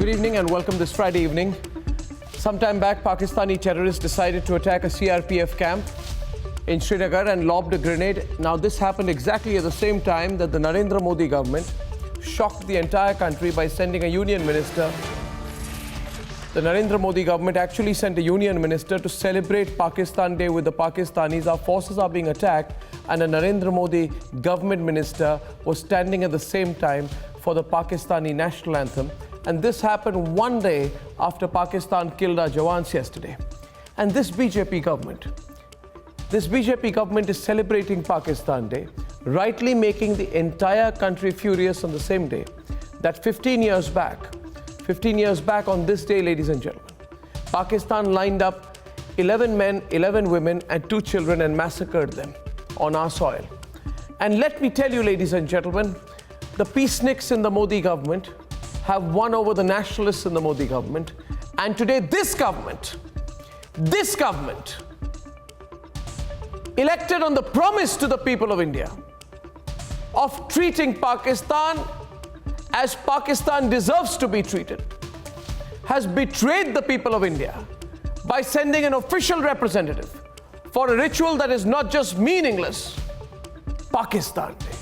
Good evening and welcome this Friday evening. Sometime back, Pakistani terrorists decided to attack a CRPF camp in Srinagar and lobbed a grenade. Now, this happened exactly at the same time that the Narendra Modi government shocked the entire country by sending a union minister. The Narendra Modi government actually sent a union minister to celebrate Pakistan Day with the Pakistanis. Our forces are being attacked, and a Narendra Modi government minister was standing at the same time for the Pakistani national anthem. And this happened one day after Pakistan killed our Jawans yesterday. And this BJP government is celebrating Pakistan Day, rightly making the entire country furious on the same day that 15 years back on this day, ladies and gentlemen, Pakistan lined up 11 men, 11 women and 2 children and massacred them on our soil. And let me tell you, ladies and gentlemen, the peaceniks in the Modi government have won over the nationalists in the Modi government. And today this government, elected on the promise to the people of India of treating Pakistan as Pakistan deserves to be treated, has betrayed the people of India by sending an official representative for a ritual that is not just meaningless, Pakistan Day.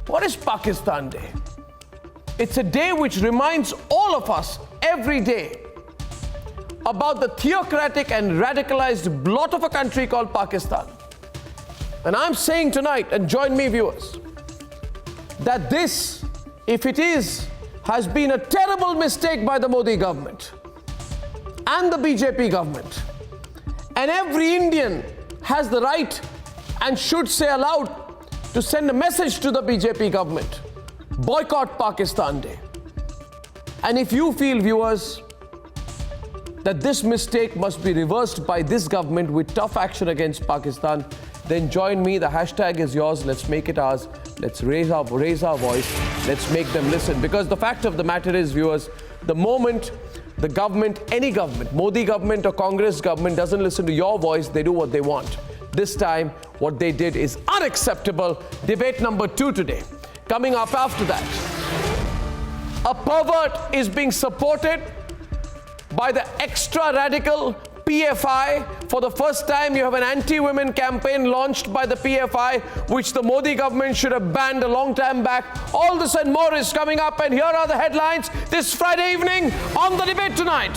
What is Pakistan Day? It's a day which reminds all of us every day about the theocratic and radicalized blot of a country called Pakistan. And I'm saying tonight, and join me viewers, that this, if it is, has been a terrible mistake by the Modi government and the BJP government. And every Indian has the right and should say aloud to send a message to the BJP government: boycott Pakistan Day. And if you feel, viewers, that this mistake must be reversed by this government with tough action against Pakistan, then join me. The hashtag is yours. Let's make it ours. Let's raise our voice. Let's make them listen. Because the fact of the matter is, viewers, the moment the government, any government, Modi government or Congress government, doesn't listen to your voice, they do what they want. This time, what they did is unacceptable. Debate number 2 today. Coming up after that, a pervert is being supported by the extra radical PFI. For the first time, you have an anti-women campaign launched by the PFI, which the Modi government should have banned a long time back. All this and more is coming up, and here are the headlines this Friday evening on the Debate Tonight.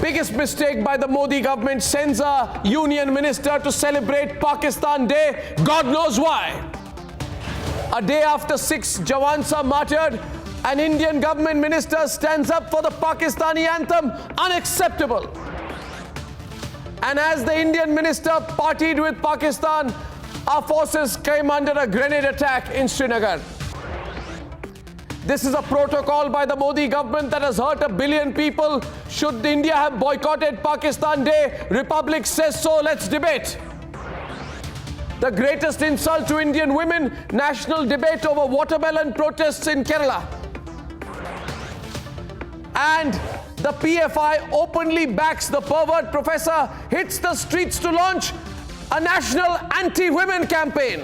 Biggest mistake by the Modi government: sends a union minister to celebrate Pakistan Day. God knows why. A day after 6 Jawans are martyred, an Indian government minister stands up for the Pakistani anthem. Unacceptable. And as the Indian minister partied with Pakistan, our forces came under a grenade attack in Srinagar. This is a protocol by the Modi government that has hurt 1 billion people. Should India have boycotted Pakistan Day? Republic says so. Let's debate. The greatest insult to Indian women: national debate over watermelon protests in Kerala. And the PFI openly backs the pervert professor, hits the streets to launch a national anti-women campaign.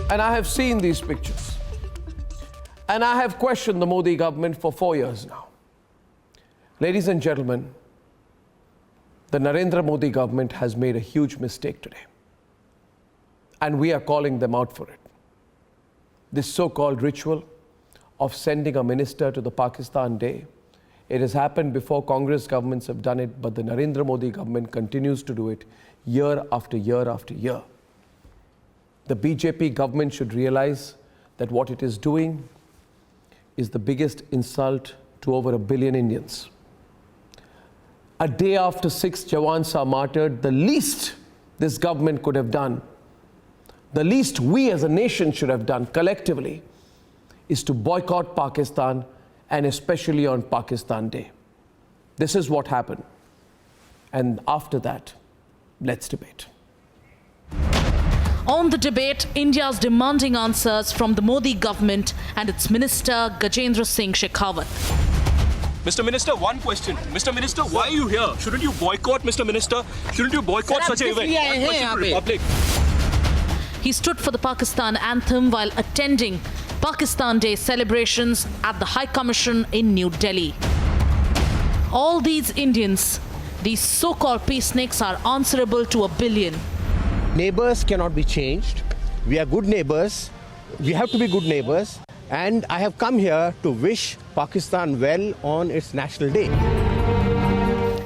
And I have seen these pictures. And I have questioned the Modi government for 4 years now. Ladies and gentlemen, the Narendra Modi government has made a huge mistake today. And we are calling them out for it. This so-called ritual of sending a minister to the Pakistan Day, it has happened before. Congress governments have done it, but the Narendra Modi government continues to do it year after year after year. The BJP government should realize that what it is doing is the biggest insult to over 1 billion Indians. A day after 6 Jawans are martyred, the least this government could have done, the least we as a nation should have done collectively, is to boycott Pakistan, and especially on Pakistan Day. This is what happened. And after that, let's debate. On the debate, India is demanding answers from the Modi government and its minister Gajendra Singh Shekhawat. Mr. Minister, one question. Mr. Minister, why are you here? Shouldn't you boycott, Mr. Minister? Shouldn't you boycott such an event? One question to Republic. He stood for the Pakistan anthem while attending Pakistan Day celebrations at the High Commission in New Delhi. All these Indians, these so-called peaceniks, are answerable to a billion. Neighbors cannot be changed. We are good neighbors. We have to be good neighbors. And I have come here to wish Pakistan well on its National Day.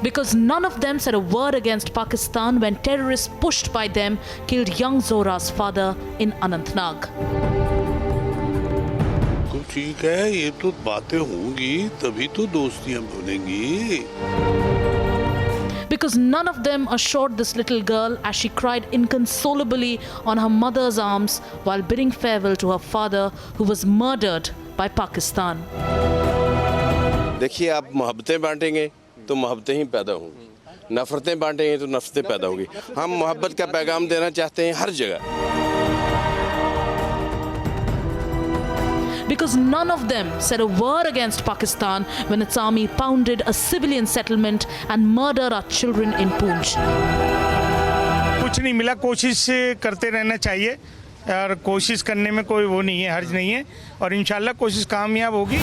Because none of them said a word against Pakistan when terrorists pushed by them killed young Zohra's father in Anantnag. तो ठीक है, ये तो बातें होंगी तभी तो दोस्तियां बनेंगी. Because none of them assured this little girl as she cried inconsolably on her mother's arms while bidding farewell to her father who was murdered by Pakistan. देखिए, आप मोहब्बतें बांटेंगे तो मोहब्बतें ही पैदा होंगी, नफरतें बांटेंगे तो नफरतें पैदा होंगी. हम मोहब्बत का पैगाम देना चाहते हैं हर जगह. Because none of them said a word against Pakistan when its army pounded a civilian settlement and murdered our children in Poonch. कुछ नहीं मिला, कोशिश करते रहना चाहिए और कोशिश करने में कोई वो नहीं है, हर्ज नहीं है और इंशाल्लाह कोशिश कामयाब होगी.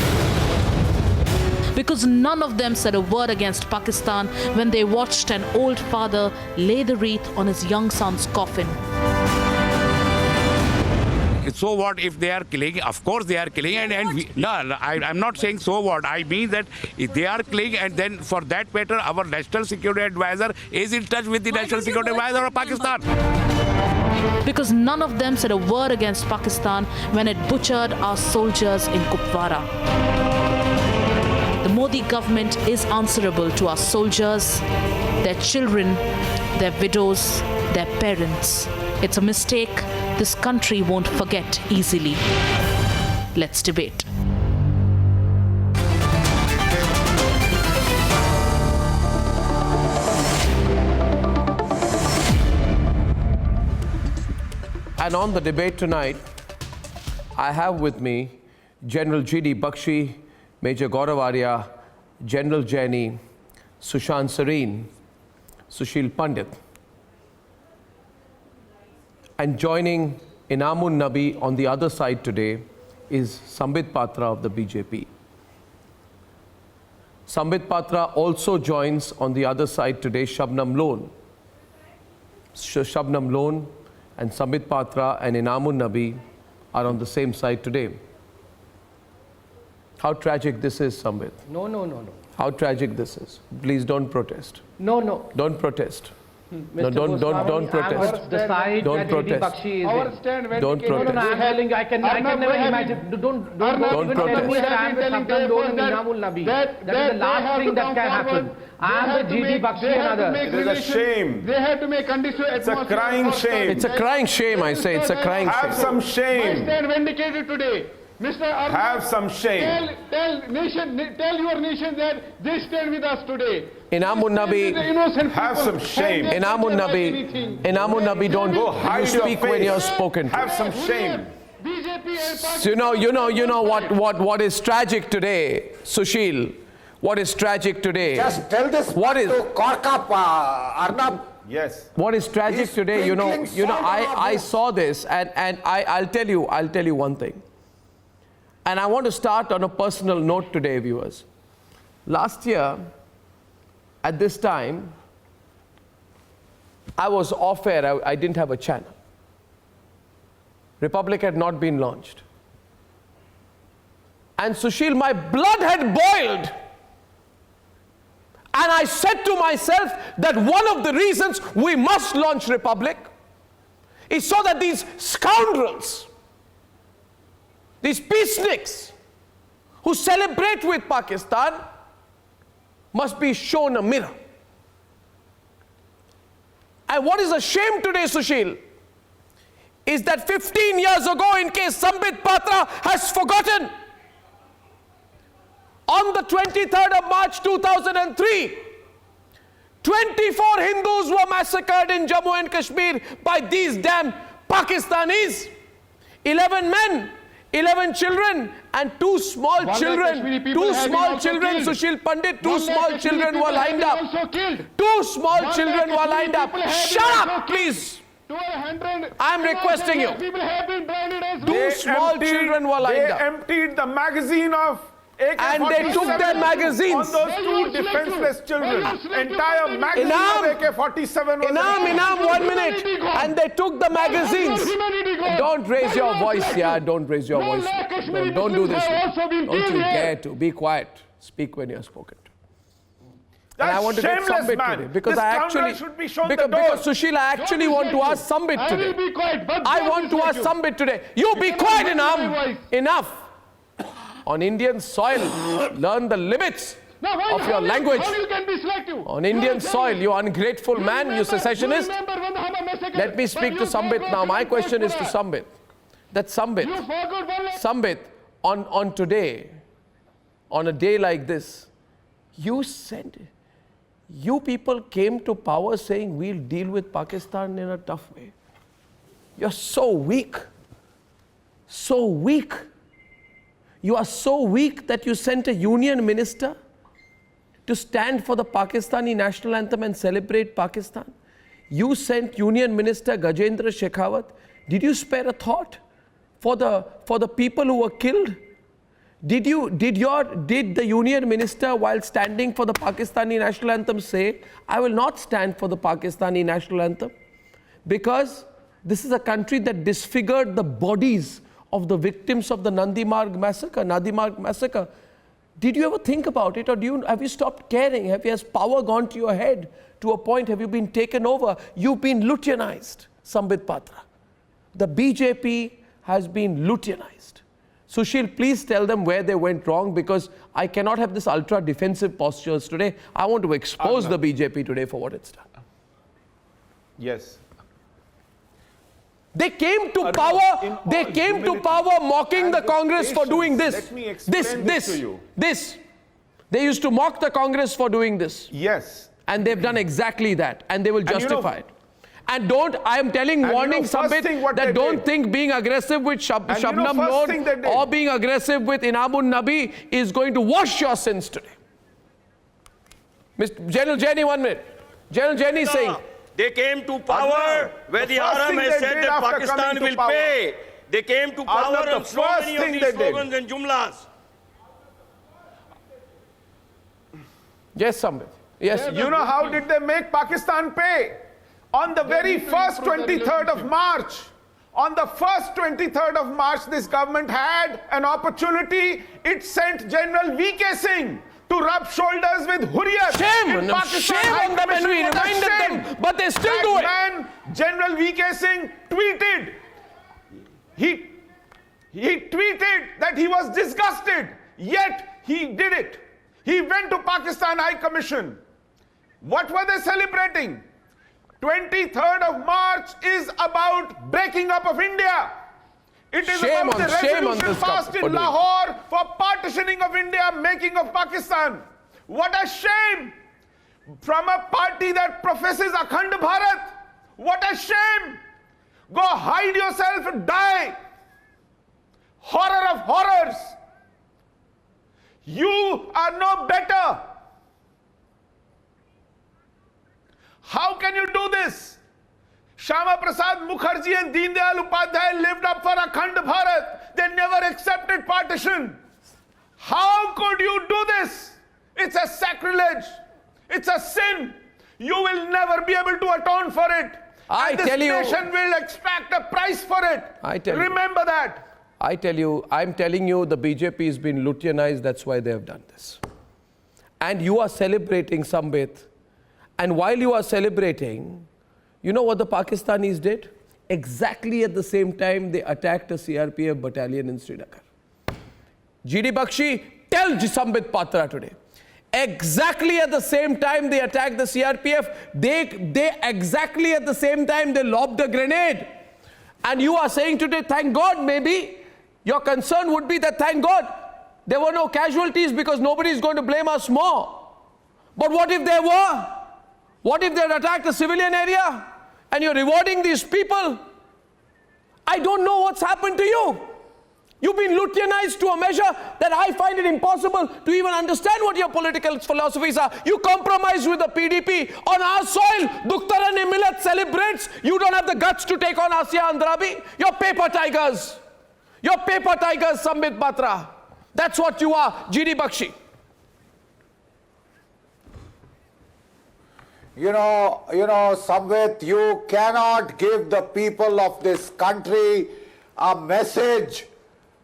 Because none of them said a word against Pakistan when they watched an old father lay the wreath on his young son's coffin. So what if they are killing? Of course they are killing, and we, no, I'm not saying so what. I mean that if they are killing, and then for that matter, our National Security Advisor is in touch with the National Security Advisor of Pakistan. Because none of them said a word against Pakistan when it butchered our soldiers in Kupwara. The Modi government is answerable to our soldiers, their children, their widows, their parents. It's a mistake this country won't forget easily. Let's debate. And on the debate tonight, I have with me General G.D. Bakshi, Major Gaurav Arya, General Jaini, Sushant Sareen, Sushil Pandit. And joining Inamun Nabi on the other side today is Sambit Patra of the BJP. Sambit Patra also joins on the other side today Shabnam Lone. Shabnam Lone and Sambit Patra and Inamun Nabi are on the same side today. How tragic this is, Sambit. No. How tragic this is. Please don't protest. No. Don't protest. No, Mr. don't Goswami, protest. I would decide Don't that protest. Bakshi is Our in. stand when Don't we came to protest. No, I'm telling you, I can never imagine. Don't even tell me that I am with Shabnam Lone and Inamul Nabi. That is the last thing that can happen. I am with G.D. Bakshi and others. It is a shame. They have to make conditions. It's a crying shame. It's a crying shame, I say. It's a crying Have shame. some I shame. stand vindicated today. Mr. Arnab, Have some shame. tell your nation that they stand with us today. Inamun Nabi, The innocent Have people some shame. have Inamun been Nabi, anything. Inamun Nabi, don't Go hide you your speak when face. you're spoken to. Have some shame. BJP and So you know what is tragic today, Sushil? What is tragic today? Just tell this What is- to Korkap, Arnab. Yes. What is tragic He's today? You know, sprinkling salt on our I boots. saw this, and I'll tell you one thing. And I want to start on a personal note today, viewers. Last year, at this time, I was off air. I didn't have a channel. Republic had not been launched. And Sushil, my blood had boiled. And I said to myself that one of the reasons we must launch Republic is so that these scoundrels, these peaceniks who celebrate with Pakistan must be shown a mirror. And what is a shame today, Sushil, is that 15 years ago, in case Sambit Patra has forgotten, on the 23rd of March 2003, 24 Hindus were massacred in Jammu and Kashmir by these damn Pakistanis. 11 men, 11 children and two small children, Sushil Pandit, two small children were lined up. Two small children were lined up. Shut up, please. I'm requesting you. Two small children were lined up. They emptied the magazine of AK-47 and they took their magazines. on those two defenseless children. Entire magazine of AK-47 was... Inam, 1 minute. And they took the magazines. Don't raise your voice here. Don't raise your voice. Don't do this. Don't you dare to. Be quiet. Speak when you're spoken to. And I want to get Sambit today because this I actually, should be shown because Sushil, I actually want to ask Sambit today. I want to ask Sambit today. You be quiet, Inam. Enough. On Indian soil, learn the limits of your language. On Indian soil, you ungrateful man, you secessionist. Let me speak to Sambit now. My question is to Sambit. That Sambit, on today, on a day like this, you people came to power saying we'll deal with Pakistan in a tough way. You're so weak. So weak. You are so weak that you sent a union minister to stand for the Pakistani national anthem and celebrate Pakistan. You sent Union Minister Gajendra Shekhawat. Did you spare a thought for the people who were killed? Did the Union Minister, while standing for the Pakistani national anthem, say, I will not stand for the Pakistani national anthem because this is a country that disfigured the bodies of the victims of the Nadi Marg massacre. Did you ever think about it, or have you stopped caring? Has power gone to your head to a point? Have you been taken over? You've been Lutyinized, Sambit Patra. The BJP has been Lutyinized. Sushil, please tell them where they went wrong, because I cannot have this ultra defensive postures today. I want to expose the BJP today for what it's done. Yes. They came to power. They came to power mocking the Congress for doing this. Let me explain this to you. They used to mock the Congress for doing this. Yes. And they've done exactly that. And they will justify it. And I am warning Sambit that don't think being aggressive with Shabnam Noor or being aggressive with Inamun Nabi is going to wash your sins today. Mr. General Jaini, 1 minute. General Jaini is saying, they came to power where the Aram has said that Pakistan will pay. They came to power on so many of these slogans and jumlas. Yes, Sambit. Yes. You know how did they make Pakistan pay? On the very first 23rd of March. On the first 23rd of March, this government had an opportunity. It sent General V.K. Singh to rub shoulders with Hurriyat. Shame on them, and we reminded them, but they still do it. Man, General V.K. Singh tweeted. He tweeted that he was disgusted, yet he did it. He went to Pakistan High Commission. What were they celebrating? 23rd of March is about breaking up of India. It is about the resolution passed in Lahore for partitioning of India, making of Pakistan. What a shame! From a party that professes Akhand Bharat. What a shame! Go hide yourself and die. Horror of horrors. You are no better. How can you do this? Shyama Prasad Mukherjee and Deen Dayal Upadhyay lived up for Akhand Bharat. They never accepted partition. How could you do this? It's a sacrilege. It's a sin. You will never be able to atone for it. And this nation will expect a price for it. Remember that. I'm telling you, the BJP has been Lutyinized. That's why they have done this. And you are celebrating, Sambit. And while you are celebrating, you know what the Pakistanis did? Exactly at the same time, they attacked a CRPF battalion in Srinagar. GD Bakshi, tell Sambit Patra today. Exactly at the same time they attacked the CRPF, they exactly at the same time they lobbed a grenade. And you are saying today, thank God, maybe your concern would be that thank God there were no casualties because nobody is going to blame us more. But what if there were? What if they had attacked a civilian area and you're rewarding these people? I don't know what's happened to you. You've been Lutyinized to a measure that I find it impossible to even understand what your political philosophies are. You compromise with the PDP on our soil. Dukhtar-e-Millat celebrates. You don't have the guts to take on Asia Andrabi. You're paper tigers. You're paper tigers, Sambit Patra. That's what you are, GD Bakshi. You know, Sambit, you cannot give the people of this country a message,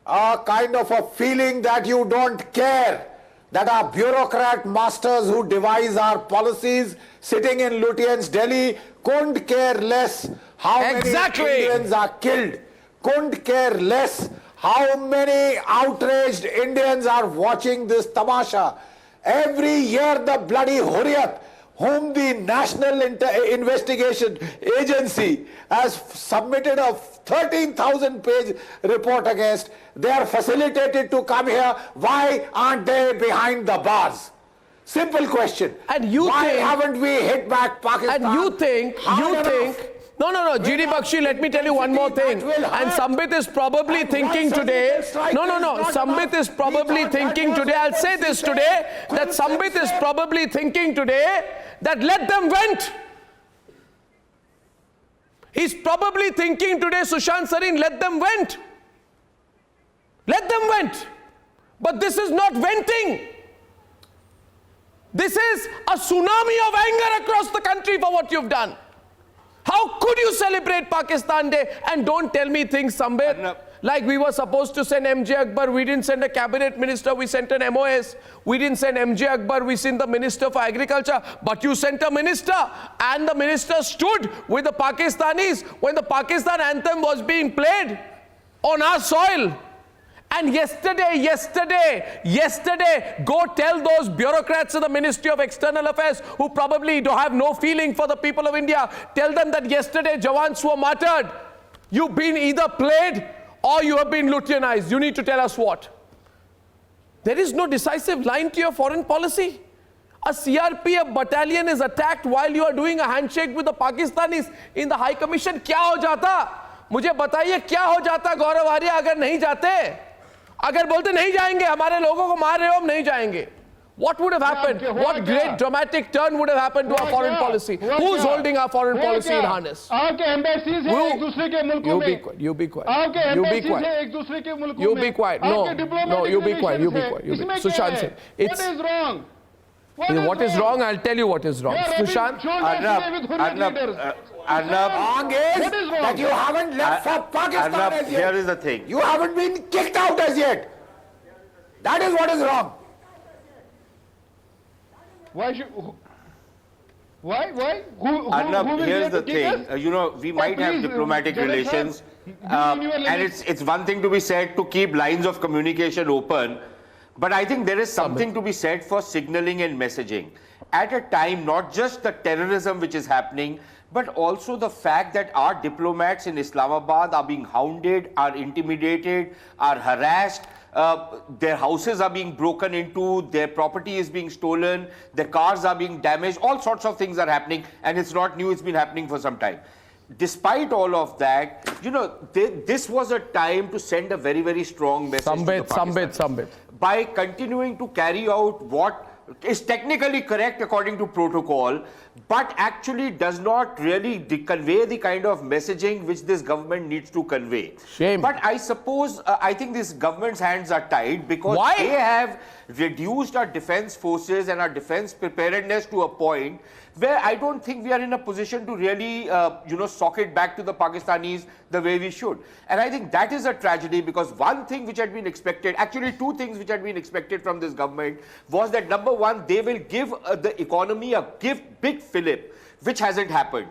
a kind of a feeling that you don't care, that our bureaucrat masters who devise our policies sitting in Lutyens Delhi couldn't care less how many Indians are killed, couldn't care less how many outraged Indians are watching this tamasha. Every year the bloody Hurriyat, whom the National Investigation Agency has submitted a 13,000-page report against, they are facilitated to come here. Why aren't they behind the bars? Simple question. And you Why think, haven't we hit back Pakistan? And you think, no, GD Bakshi, let me tell you one more thing. And Sambit is probably thinking today, Sambit is probably thinking today, I'll say this today, that Sambit is probably thinking today that let them vent. He's probably thinking today, Sushant Sareen, let them vent. Let them vent. But this is not venting. This is a tsunami of anger across the country for what you've done. How could you celebrate Pakistan Day? And don't tell me things, Sambit, like we were supposed to send MJ Akbar, we didn't send a cabinet minister, we sent an MOS. We didn't send MJ Akbar, we sent the Minister for Agriculture. But you sent a minister, and the minister stood with the Pakistanis when the Pakistan anthem was being played on our soil. And yesterday, go tell those bureaucrats in the Ministry of External Affairs who probably don't have no feeling for the people of India. Tell them that yesterday Jawans were martyred. You've been either played or you have been Lutyinized. You need to tell us what. There is no decisive line to your foreign policy. A CRPF battalion is attacked while you are doing a handshake with the Pakistanis in the High Commission. क्या हो जाता? मुझे बताइए क्या हो जाता गौरव आर्या अगर नहीं जाते? अगर बोलते नहीं जाएंगे, हमारे लोगों को मार रहे हो, हम नहीं जाएंगे. What would have happened? What great dramatic turn would have happened to our foreign policy? Who's holding our foreign policy in harness? आपके एम्बेसीज हैं एक दूसरे के मुल्कों में. You be quiet. आपके एम्बेसीज हैं एक दूसरे के मुल्कों में. You be quiet. No, you be quiet. You be quiet. Sushant Singh. What is wrong? What is wrong? I'll tell you what is wrong. Sushant. Wrong is that you haven't left for Pakistan as yet. Here is the thing. You haven't been kicked out as yet. That is what is wrong. Why should... Why? Arnab, here's the thing. We might have diplomatic relations, and it's one thing to be said to keep lines of communication open, but I think there is something to be said for signaling and messaging. At a time, not just the terrorism which is happening, but also the fact that our diplomats in Islamabad are being hounded, are intimidated, are harassed. Their houses are being broken into, their property is being stolen, their cars are being damaged, all sorts of things are happening, and it's not new, it's been happening for some time. Despite all of that, this was a time to send a very, very strong message to the Pakistanis. By continuing to carry out what is technically correct according to protocol, but actually does not really convey the kind of messaging which this government needs to convey. Shame. But I suppose, I think this government's hands are tied because they have reduced our defense forces and our defense preparedness to a point where I don't think we are in a position to really, sock it back to the Pakistanis the way we should. And I think that is a tragedy because one thing which had been expected, actually two things which had been expected from this government was that number one, they will give the economy a big fillip, which hasn't happened.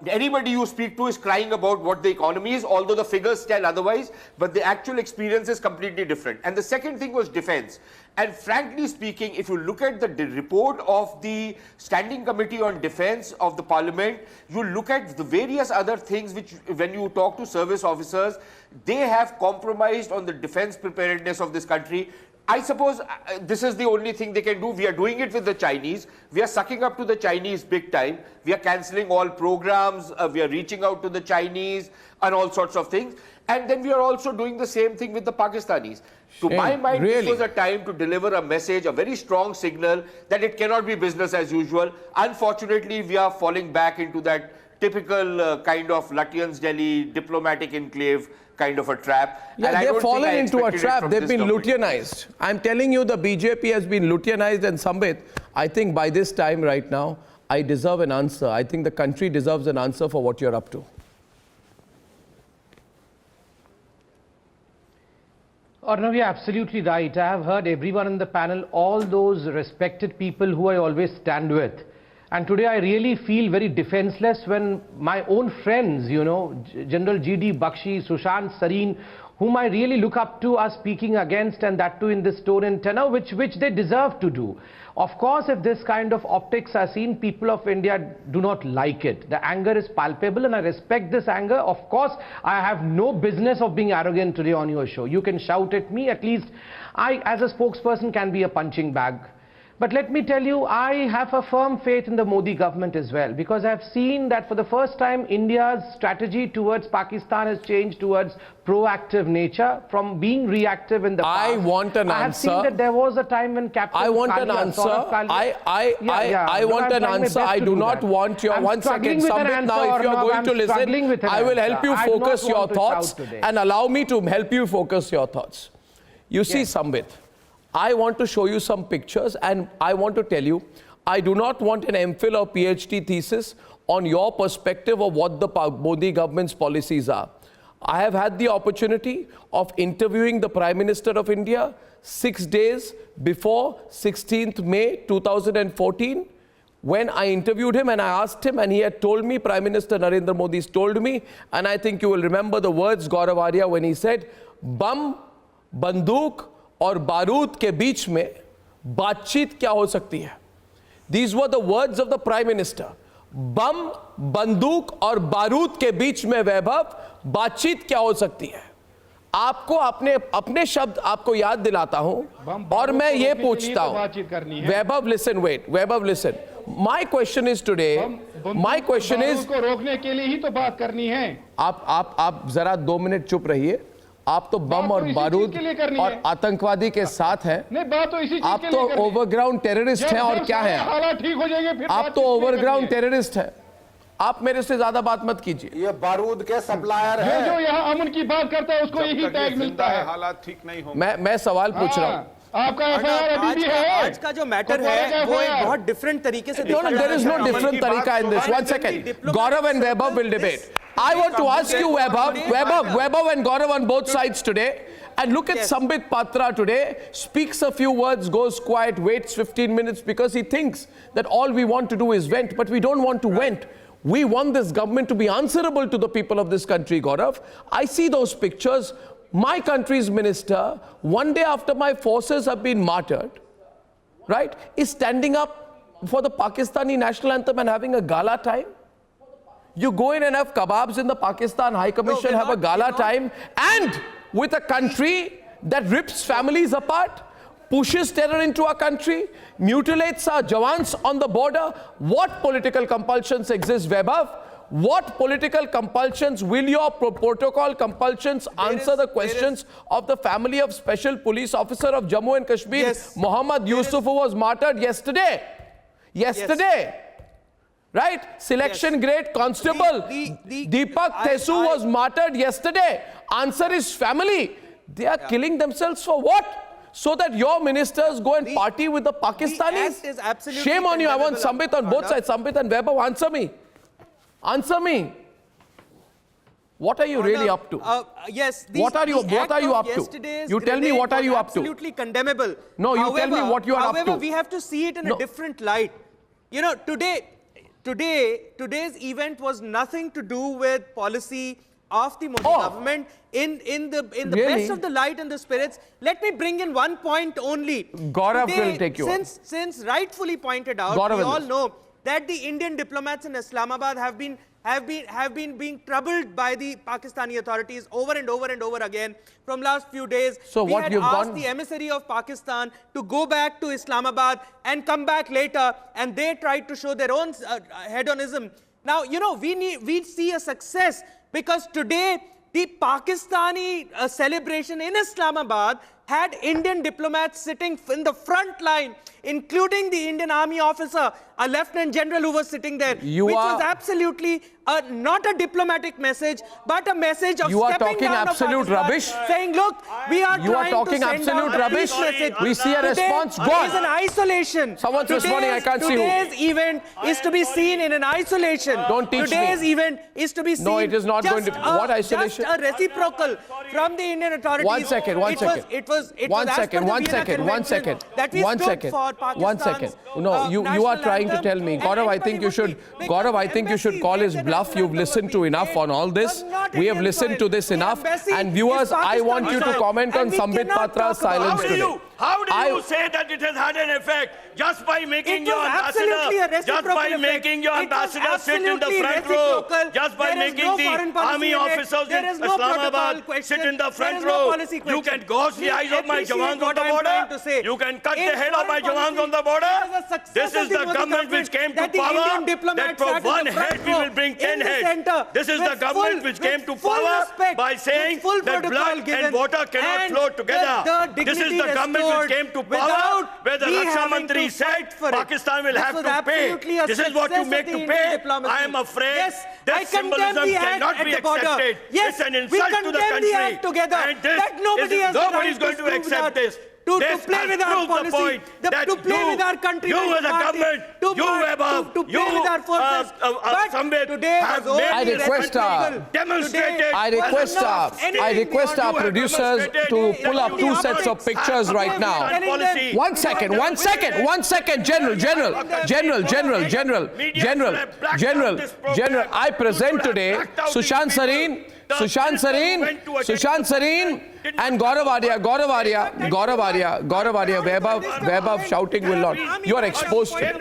Anybody you speak to is crying about what the economy is, although the figures tell otherwise, but the actual experience is completely different. And the second thing was defense. And frankly speaking, if you look at the report of the Standing Committee on Defense of the Parliament, you look at the various other things which, when you talk to service officers, they have compromised on the defense preparedness of this country. I suppose this is the only thing they can do. We are doing it with the Chinese. We are sucking up to the Chinese big time. We are cancelling all programs. We are reaching out to the Chinese and all sorts of things. And then we are also doing the same thing with the Pakistanis. To my mind, really? this was a time to deliver a message, a very strong signal that it cannot be business as usual. Unfortunately, we are falling back into that typical kind of Lutyens Delhi diplomatic enclave kind of a trap. Yeah, And I they've don't think fallen I into a expected it trap. from They've this been government. Lutyanized. I'm telling you, the BJP has been Lutyanized, and Sambit, I think by this time right now, I deserve an answer. I think the country deserves an answer for what you're up to. Arnav, you're absolutely right. I have heard everyone in the panel, all those respected people who I always stand with. And today I really feel very defenseless when my own friends, you know, General G.D. Bakshi, Sushant Sareen, whom I really look up to, are speaking against, and that too in this tone and tenor, which they deserve to do. Of course, if this kind of optics are seen, people of India do not like it. The anger is palpable, and I respect this anger. Of course, I have no business of being arrogant today on your show. You can shout at me. At least I, as a spokesperson, can be a punching bag. But let me tell you, I have a firm faith in the Modi government as well, because I have seen that for the first time, India's strategy towards Pakistan has changed towards proactive nature from being reactive in the past. I want an answer. I have seen that there was a time when Captain I want an Kalia, answer. Saurabh Kalia- I want an answer. I do not want your... I'm One second, struggling with an Sambit, now answer, if you're Arnav, going I'm to struggling listen, with an I will answer. help you I do not focus your want to thoughts shout today. and allow me to help you focus your thoughts. You see, Sambit, I want to show you some pictures, and I want to tell you, I do not want an MPhil or PhD thesis on your perspective of what the Modi government's policies are. I have had the opportunity of interviewing the Prime Minister of India 6 days before 16th May 2014, when I interviewed him and I asked him, and he had told me, Prime Minister Narendra Modi's told me, and I think you will remember the words, Gaurav Arya, when he said, "Bam, banduk और बारूद के बीच में बातचीत क्या हो सकती है?" These were the words of the Prime Minister. बम, बंदूक और बारूद के बीच में वैभव बातचीत क्या हो सकती है? आपको अपने शब्द आपको याद दिलाता हूं और मैं ये पूछता हूं, Vaibhav listen, wait, Vaibhav listen. My question is today, my question is, को रोकने के लिए ही तो बात करनी है. आप जरा 2 मिनट चुप रहिए. आप तो बम और बारूद और आतंकवादी के साथ हैं. नहीं, बात तो इसी चीज आप के तो लिए करनी है. ओवरग्राउंड टेररिस्ट हैं और क्या हैं? हालात ठीक हो जाएंगे फिर आप तो ओवरग्राउंड टेररिस्ट हैं. आप मेरे से ज्यादा बात मत कीजिए. ये बारूद के सप्लायर है. जो यहाँ अमन की बात करता है उसको यही टैग मिलता है. हालात ठीक नहीं हो. मैं सवाल पूछ रहा हूँ. आपका एफआईआर अभी भी है. आज का जो मैटर है वो एक बहुत डिफरेंट तरीके से देखा there is no different tarika in this. One second. Gaurav and Vaibhav will debate. I want to ask you, Vaibhav and Gaurav on both sides today. And look at Sambit Patra today, speaks a few words, goes quiet, waits 15 minutes because he thinks that all we want to do is vent, but we don't want to vent. We want this government to be answerable to the people of this country, Gaurav. I see those pictures. My country's minister, one day after my forces have been martyred, right, is standing up for the Pakistani national anthem and having a gala time. You go in and have kebabs in the Pakistan High Commission, have a gala time, and with a country that rips families apart, pushes terror into our country, mutilates our jawans on the border. What political compulsions exist, Vaibhav? What political compulsions will your protocol compulsions answer the questions of the family of Special Police Officer of Jammu and Kashmir, Mohammad Yusuf, who was martyred yesterday? Right? Selection grade constable Deepak Thesu was martyred yesterday. Answer is family. They are killing themselves for what? So that your ministers go and party with the Pakistanis? Shame on you. I want Sambit on both sides. Sambit and Vaibhav, answer me. Answer me. What are you really up to? Yes. What are you up to? You tell me what are you up to? Absolutely condemnable. No, you tell me what you are up to. However, we have to see it in a different light. You know, today's event was nothing to do with policy of the Modi government in the best of the light and the spirits. Let me bring in one point only. Gaurav will take you since rightfully pointed out, we all know that the Indian diplomats in Islamabad have been have been being troubled by the Pakistani authorities over and over and over again from last few days. So we what had you've asked done? the emissary of Pakistan to go back to Islamabad and come back later, and they tried to show their own hedonism. Now, you know, we see a success because today the Pakistani celebration in Islamabad had Indian diplomats sitting in the front line, including the Indian Army officer, a Lieutenant General who was sitting there, which was absolutely not a diplomatic message, but a message of You are stepping talking down absolute of Pakistan, rubbish. saying, look, we are You are trying talking to send absolute out a rubbish. peace message. We see a Today response. Go on. is an isolation. Someone's responding. I can't see who. Today's event is to be seen in an isolation. Don't teach me. Today's event is to be seen. No, it is not going to. What isolation? Just a reciprocal from the Indian authorities. One second. It was as per the Vienna Convention that we stood for Pakistan's, No, you are national trying to anthem, tell me, and Gaurav. I everybody think you would should, be- Gaurav. I think you should call his embassy bluff. You've listened to enough on all this. We have listened to this enough. And viewers, I want you to comment on Sambit Patra's silence today. How do you say that it has had an effect just by making your ambassador, just by making your ambassador sit in the front row, just by making the army officers in Islamabad sit in the front row? You can gouge the eyes of my jawans on the border. You can cut the head of my jawans on the border. This is the government which came to power. That for one head we will bring 10 heads. This is the government which came to power by saying that blood and water cannot flow together. This is the government which came to power where the Raksha Mantri said Pakistan will have to pay. This is what you make to pay. I am afraid that symbolism cannot be accepted. It's an insult to the country. And nobody is going to accept this. To play with our policy, to play with our country, you as a government, you Webber, to play with our forces. But today have was I request our producers to pull up 2 sets of pictures right now. One second, General. I present today Sushant Sareen and Gaurav Arya. Vaibhav shouting will not. You are exposed to it.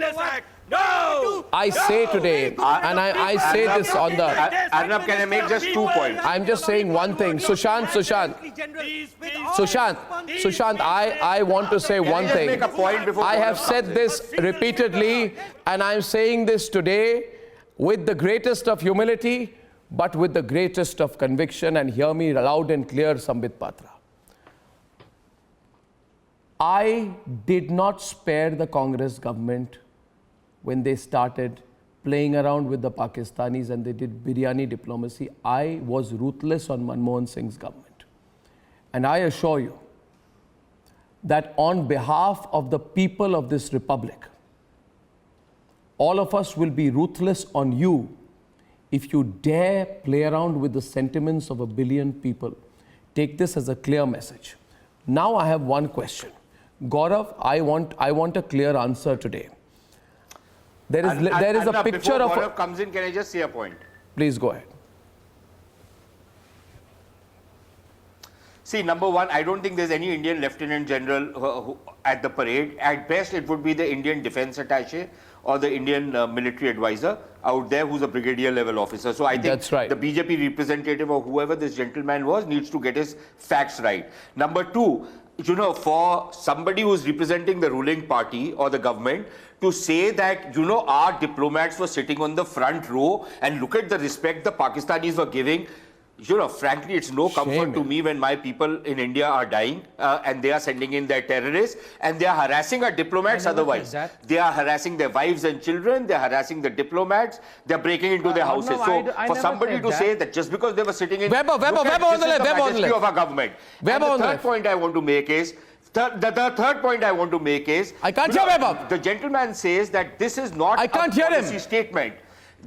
No! I say today, and I say this on the... Arnab, can I make just 2 points? I'm just saying one thing. Sushant, I want to say one thing. Make a point before I have said this repeatedly, and I'm saying this today with the greatest of humility, but with the greatest of conviction, and hear me loud and clear, Sambit Patra. I did not spare the Congress government when they started playing around with the Pakistanis and they did biryani diplomacy. I was ruthless on Manmohan Singh's government. And I assure you that on behalf of the people of this republic, all of us will be ruthless on you if you dare play around with the sentiments of 1 billion people. Take this as a clear message. Now I have one question. Gaurav, I want a clear answer today. There is a picture of... Before Gaurav comes in, can I just say a point? Please go ahead. See, number one, I don't think there's any Indian Lieutenant General who at the parade. At best, it would be the Indian Defence Attaché or the Indian military advisor out there who's a brigadier level officer. So I think that's right. The BJP representative or whoever this gentleman was needs to get his facts right. Number two, you know, for somebody who's representing the ruling party or the government to say that, you know, our diplomats were sitting on the front row and look at the respect the Pakistanis were giving. You know, frankly, it's no comfort to me when my people in India are dying and they are sending in their terrorists and they are harassing our diplomats otherwise. They are harassing their wives and children, they are harassing the diplomats, they are breaking into their houses. So for somebody to say that just because they were sitting in... This is the majesty of our government. And the third point I want to make is... The third point I want to make is... I can't hear Vaibhav. The gentleman says that this is not a policy statement.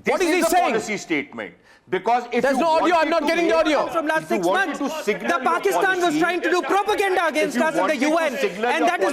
What is he saying? This is a policy statement. Because if there's no audio, I'm not getting the audio. From last 6 months, the Pakistan was trying to do propaganda against us in the UN, and that is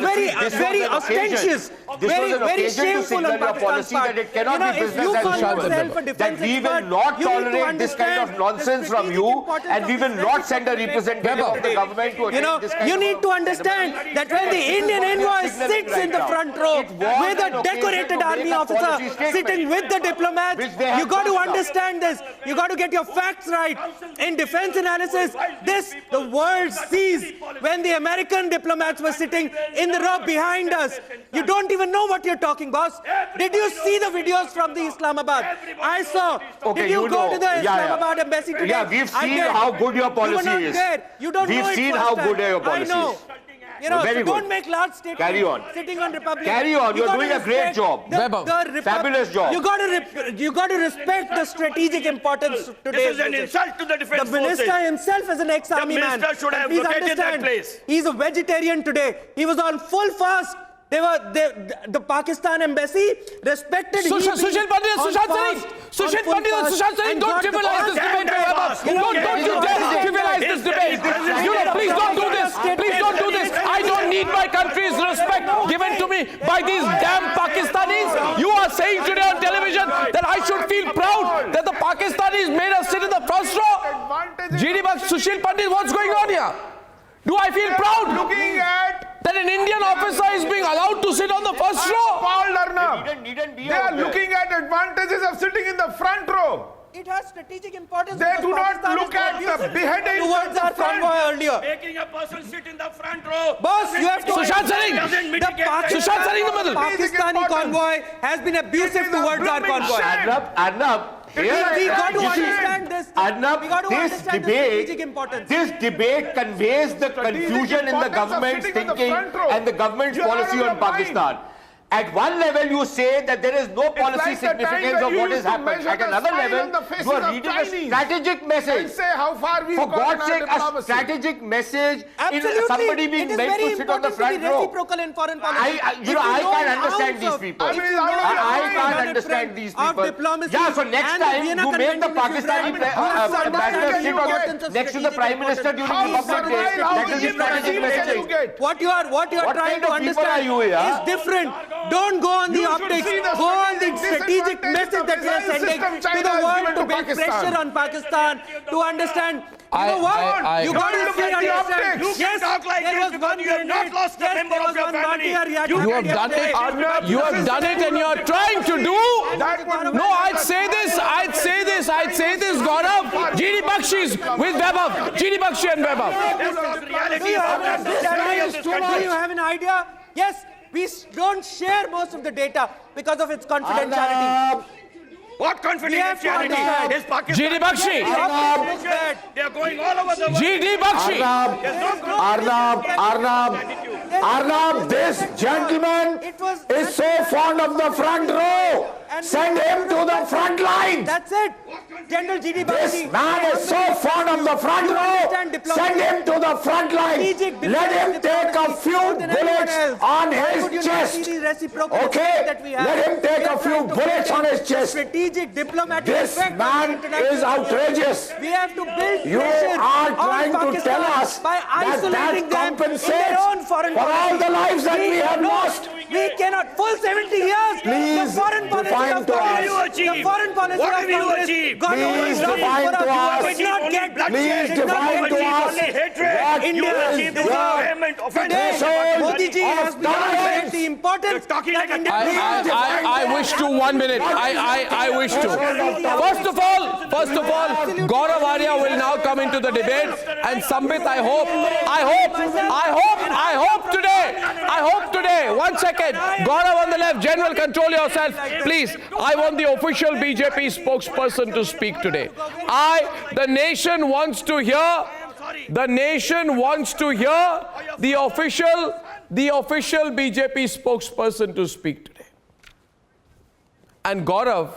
very ostentatious, very shameful on Pakistan's part. You know, if you call yourself a defense that we will not tolerate this kind of nonsense from you, and we will not send a representative of the government to attend this kind of... You need to understand that when the Indian envoy sits seats in the front row with a decorated army officer sitting with the diplomats. You got to understand this. You got to get your facts right. In defense analysis, this the world sees when the American diplomats were sitting in the row behind us. You don't even know what you're talking, boss. Did you see the videos from the Islamabad? I saw. Okay, Did you go to the Islamabad embassy today? Yeah, we've seen how good your policy you were not is. There. You don't We've know it seen first how time. good your policy I know. is. You know, Very so good. don't make large statements. Carry on. Sitting on Republic. Carry on. You're doing a great job. Fabulous job. You got to respect the strategic importance of today's This is an visit. insult to the defense The minister forces. himself is an ex-army man. The minister should have Please located that understand, place. He's a vegetarian today. He was on full fast. The Pakistan embassy respected him. Sushil Pandit, Sushant Singh, don't trivialize this debate. Don't you dare trivialize this debate. Please don't do this. Please don't do this. I don't need my country's respect given to me by these damn Pakistanis. You are saying today on television that I should feel proud that the Pakistanis made us sit in the first row. GD Baksh, Sushil Pandit, what's going on here? Do I feel proud Looking at that an Indian officer is being allowed to sit on the first row? Paul Arnab. They are looking at advantages of sitting in the front row. It has strategic importance. They do not look at the beheading towards our convoy earlier. Making a person sit in the front row. Boss, you have to. Sushant Singh! Sushant Singh in the middle. Pakistani convoy has been abusive towards our convoy. Arnab, We got to understand this. Arnab, We got to understand the strategic importance. this debate conveys the confusion in the government's thinking and the government's policy on Pakistan. At one level, you say that there is no policy significance of what has happened. At another level, you are reading a strategic message. For God's sake, a strategic message in somebody being made to sit on the front row. Reciprocal in foreign policy. I can't understand these people. I can't understand these people. Yeah, so next time you make the Pakistani ambassador sit on next to the Prime Minister during Republic Day. That is the strategic messaging. What you are trying to understand is different. Don't go on the optics. Go on the strategic message that you are sending to the world to build pressure on Pakistan to understand. You know what? You got to see understand. Yes, there was one you have not lost a member of your family. You have done it. You have done it, and you are trying to do. No, I'd say this, Gaurav. GD Bakshi with Vaibhav. GD Bakshi and Vaibhav. Do you have an idea? Yes. We don't share most of the data because of its confidentiality. What confidentiality? Is Pakistan? GD Bakshi. They are going all over the world. GD Bakshi. Arnab, this gentleman is so fond of the front row. Send him to the front line. That's it. General GD Bakshi. This man is so fond of the front row. Send him to the front line. Let him take a few bullets on his chest. Okay? Let him take a few bullets on his chest. Strategic diplomatic This man is outrageous. We have to build You pressure are on trying to Pakistan tell us by isolating them in compensates their own foreign for all the lives that we have lost. We cannot. Full 70 years. Please the foreign policy define of to Congress. us. The foreign policy What of have you Congress achieved? got Please over define to us. Did not get Please did not define get to us what India is is the today. Modi ji has been understanding the importance that India. I wish to 1 minute. I wish to. First of all, Gaurav Arya will now come into the debate, and Sambit, I hope today. 1 second. Gaurav on the left, General, control yourself, please. I want the official BJP spokesperson to speak today. The nation wants to hear the official BJP spokesperson to speak today. And Gaurav,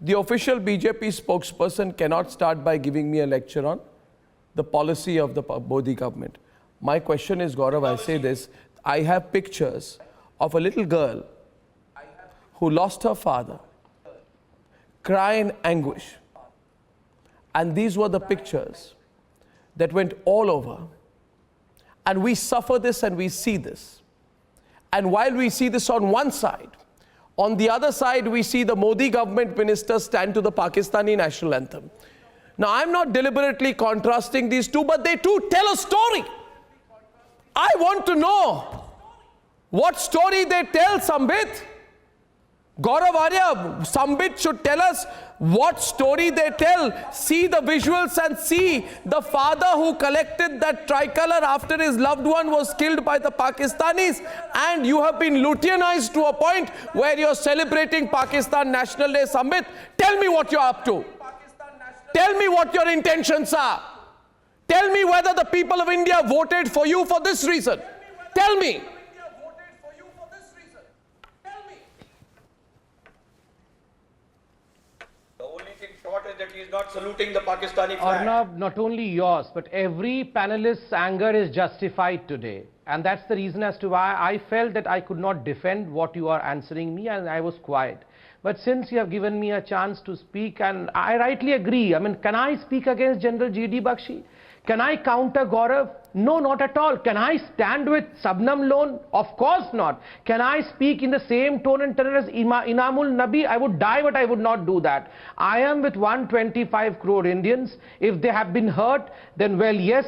the official BJP spokesperson cannot start by giving me a lecture on the policy of the Modi government. My question is, Gaurav, I say this, I have pictures of a little girl who lost her father, cry in anguish. And these were the pictures that went all over. And we suffer this and we see this. And while we see this on one side, on the other side, we see the Modi government ministers stand to the Pakistani national anthem. Now, I'm not deliberately contrasting these two, but they too tell a story. I want to know What story they tell, Sambit? Gaurav Arya, Sambit should tell us what story they tell. See the visuals and see the father who collected that tricolor after his loved one was killed by the Pakistanis, and you have been Luthianized to a point where you're celebrating Pakistan National Day. Sambit, tell me what you're up to. Tell me what your intentions are. Tell me whether the people of India voted for you for this reason. Tell me. That he is not saluting the Pakistani flag. Arnab, not only yours, but every panelist's anger is justified today. And that's the reason as to why I felt that I could not defend what you are answering me, and I was quiet. But since you have given me a chance to speak, and I rightly agree, I mean, can I speak against General G.D. Bakshi? Can I counter Gaurav? No, not at all. Can I stand with Shabnam Lone? Of course not. Can I speak in the same tone and tenor as Inamul Nabi? I would die, but I would not do that. I am with 125 crore Indians. If they have been hurt, then well, yes,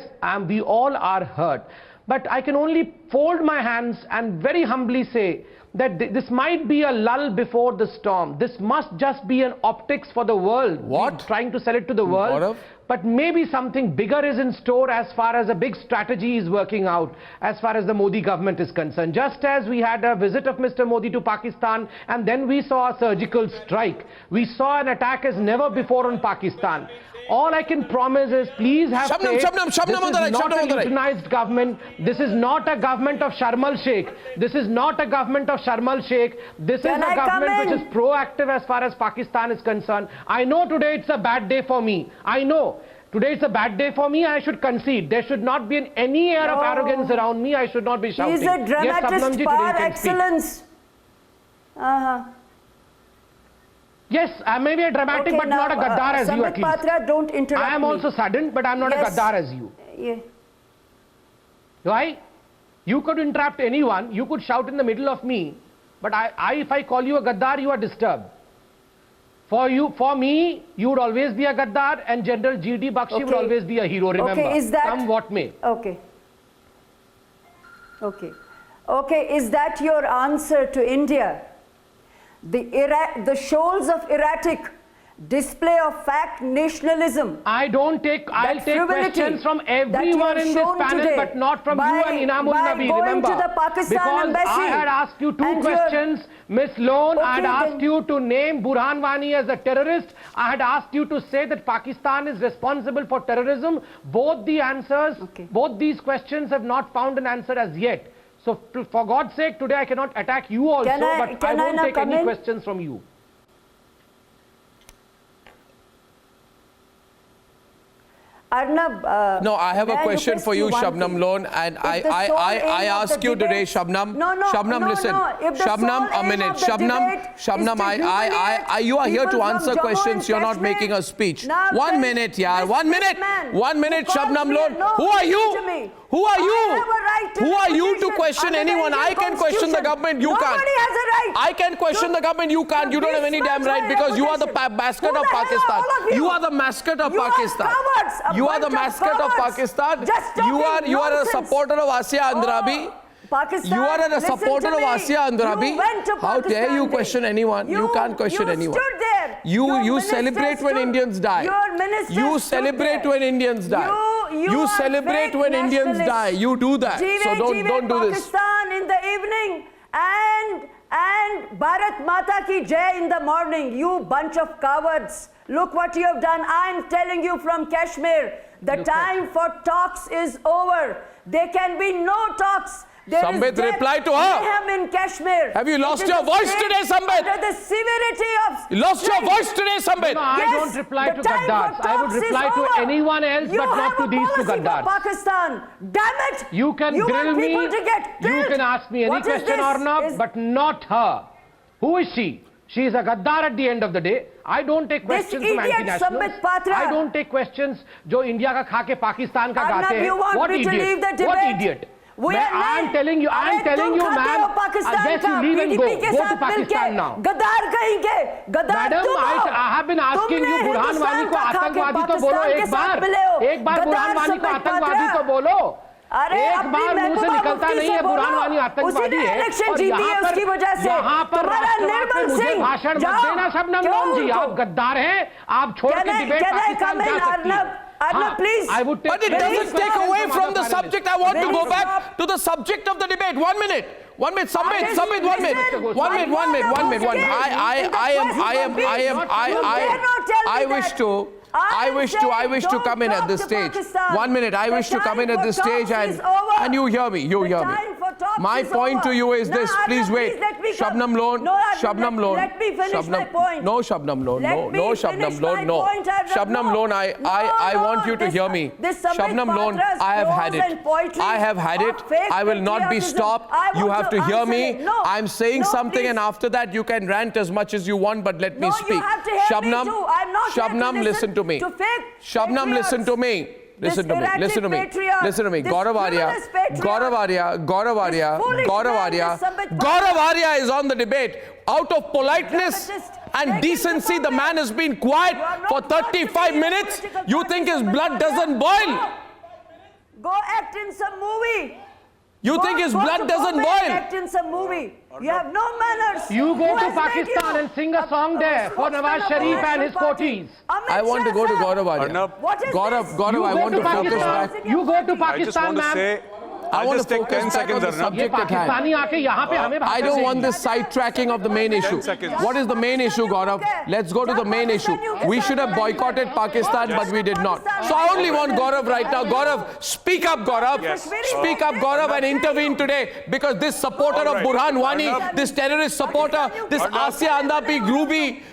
we all are hurt. But I can only fold my hands and very humbly say that this might be a lull before the storm. This must just be an optics for the world. What? Trying to sell it to the world. Gaurav? But maybe something bigger is in store as far as a big strategy is working out as far as the Modi government is concerned. Just as we had a visit of Mr. Modi to Pakistan and then we saw a surgical strike. We saw an attack as never before on Pakistan. All I can promise is please have faith. This is not a Lutenized government. This is not a government of Sharmal Sheikh. This is not a government of Sharmal Sheikh. This is a government which is proactive as far as Pakistan is concerned. I know today it's a bad day for me. I know. Today it's a bad day for me. I should concede. There should not be any air of arrogance around me. I should not be shouting. He's a dramatist par excellence. Yes, I may be a dramatic, but not a Gaddar as you at least. Patra, don't interrupt I am also saddened, but I am not a Gaddar as you. Yeah. Why? You could interrupt anyone. You could shout in the middle of me. But if I call you a Gaddar, you are disturbed. For me, you would always be a Gaddar, and General G.D. Bakshi would always be a hero, remember. Okay, is that... Come what may. Okay. Okay. Okay, is that your answer to India? The shoals of erratic display of fact nationalism. I'll take questions from everyone in this panel, but not from you and Inamul Nabi, remember. To the Pakistan because embassy. I had asked you two questions, Miss Lone. Okay, I had asked you to name Burhan Wani as a terrorist. I had asked you to say that Pakistan is responsible for terrorism. Both the answers, both these questions have not found an answer as yet. So, for God's sake, today I cannot attack you also, but I won't take any questions from you. Arnab, no, I have a question for you, Shabnam Lone, and I ask you today, Shabnam. Shabnam, listen. Shabnam, a minute. Shabnam, you are here to answer questions. You're not making a speech. 1 minute, yaar. 1 minute. 1 minute, Shabnam Lone. Who are you? Who are you? Who are you to question anyone? I can question the government. You can't. I can question the government. You can't. You don't have any damn right because you are the mascot of Pakistan. You are the mascot of Pakistan. You are the mascot of Pakistan. You are a supporter of Asia Andrabi. Pakistan, you are a supporter of Asia Andrabi. How dare you question anyone? You can't question anyone. You stood there. You celebrate when Indians die. You celebrate when Indians die. You celebrate when Indians die. You do that. So don't do this. Pakistan in the evening and Bharat Mata ki Jai in the morning. You bunch of cowards. Look what you have done. I am telling you from Kashmir. The time for talks is over. There can be no talks. Sambit, reply to her. In Kashmir. Have you lost your voice today, Sambit? Under the severity of... You lost your voice today, Sambit. No, I don't reply to Gaddars. I would reply to anyone else, but not to these two Gaddars. Pakistan. Damn it. You can grill me. You can ask me any question, Arnab, but not her. Who is she? She is a Gaddar at the end of the day. I don't take questions from anti-nationals. I don't take questions जो India का खा के पाकिस्तान का गाते हैं. What idiot? What idiot? I am telling you, ma'am. Yes, you leave and go. Go to Pakistan now. गद्दार कहेंगे. गद्दार Madam, I have been asking you, Burhan Wani को आतंकवादी तो बोलो एक बार. एक बार Burhan Wani को आतंकवादी तो बोलो. एक बार मुंह से निकलता नहीं है बुरहान वानी आतंकवादी है और यहाँ पर राष्ट्रवाद पे मुझे भाषण मत देना शबनम लोन जी, आप गद्दार हैं, आप छोड़ के डिबेट पाकिस्तान जा सकती हैं। Arnab, please. But it doesn't take away from the subject. I want to go back to the subject of the debate. 1 minute. 1 minute. Samit, 1 minute. 1 minute. I wish to come in at this stage. 1 minute. I wish to come in at this stage and you hear me. My point to you is this. Please wait. Shabnam Loan. Let me finish my point. No, Shabnam Loan. No, Shabnam Loan. No. Shabnam Loan, I want you to hear me. Shabnam Loan, I have had it. I will not be stopped. You have to hear me. I'm saying something and after that you can rant as much as you want, but let me speak. Shabnam, listen to me. Shabnam, listen to me. Listen to me. Gaurav Arya is on the debate. Out of politeness and decency, the man has been quiet for 35 minutes. You think his blood doesn't boil? Go act in some movie. You think his blood doesn't boil? Act in some movie. You have no manners. You go to Pakistan and sing a song there for Nawaz Sharif and his coatis. I want to go to Gaurav Arya. Gaurav, I want to focus back. You go to Pakistan, ma'am. I want to take 10 seconds on the subject at hand. I don't want this sidetracking of the main issue. What is the main issue, Gaurav? Let's go to the main issue. We should have boycotted Pakistan, but we did not. So I only want Gaurav right now. Gaurav, speak up, Gaurav. Speak up, Gaurav, and intervene today, because this supporter of Burhan Wani, this terrorist supporter, this Asya Andrabi groupie,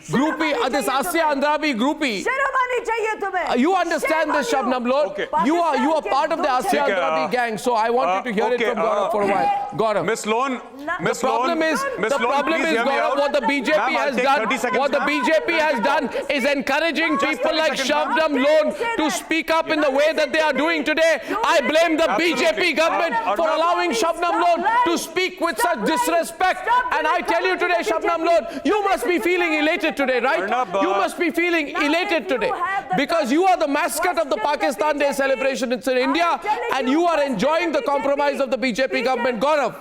you understand this, Shabnam Loan? You are part of the Asya Andrabi gang, so I want you to hear it from Gaurav for a while. Gaurav. Miss Loan, the problem is, Gaurav, what the BJP has done is encouraging people like Shabnam Loan to speak up in the way that they are doing today. I blame the BJP government for allowing Shabnam Loan to speak with such disrespect. And I tell you today, Shabnam Loan, you must be feeling elated today, right? You must be feeling elated today because you are the mascot of the Pakistan Day celebration. It's in India and you are enjoying the compromise of the BJP government. Gaurav.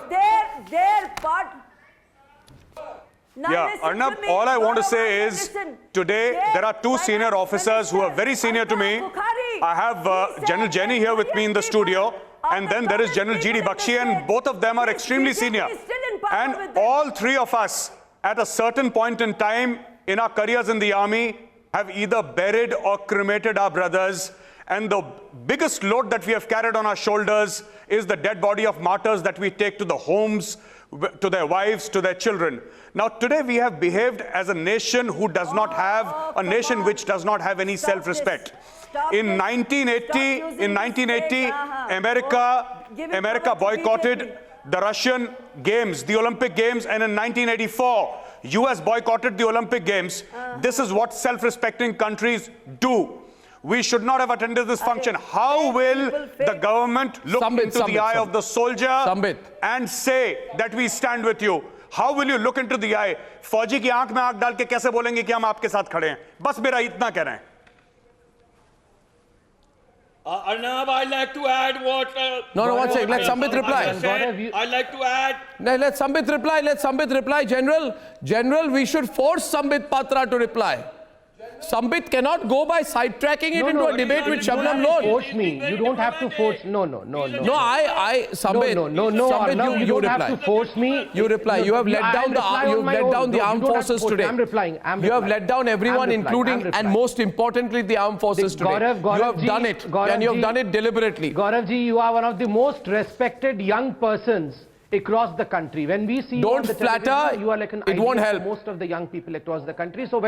Their part. Arnab, all I want to say is today there are two senior officers who are very senior to me. I have General Jenny here with me in the studio, and then there is General G.D. Bakshi, and both of them are extremely senior. And all three of us at a certain point in time in our careers in the army have either buried or cremated our brothers. And the biggest load that we have carried on our shoulders is the dead body of martyrs that we take to the homes, to their wives, to their children. Now today we have behaved as a nation who does not have, a nation which does not have any self-respect. In 1980, America boycotted the Russian Games, the Olympic Games, and in 1984, US boycotted the Olympic Games. This is what self-respecting countries do. We should not have attended this function. How will the government look into the eye of the soldier and say that we stand with you? How will you look into the eye? फौजी की आंख में आंख डाल के कैसे बोलेंगे कि हम आपके साथ खड़े हैं? बस मेरा इतना कहना है. Arnab, I'd like to add what... No, one second. Let Sambit reply. I'd like to add... Let Sambit reply. General, we should force Sambit Patra to reply. Sambit cannot go by sidetracking it into a debate with Shabnam Loan. Force me. You don't have to force. No. Sambit. You don't have to force me. You reply. You have let down the armed forces today. I'm replying. You have let down everyone, including and most importantly the armed forces today. You have done it, and you have done it deliberately. Gaurav ji, you are one of the most respected young persons across the country. When we see don't flatter, you are like an it won't help most of the young people across the country. So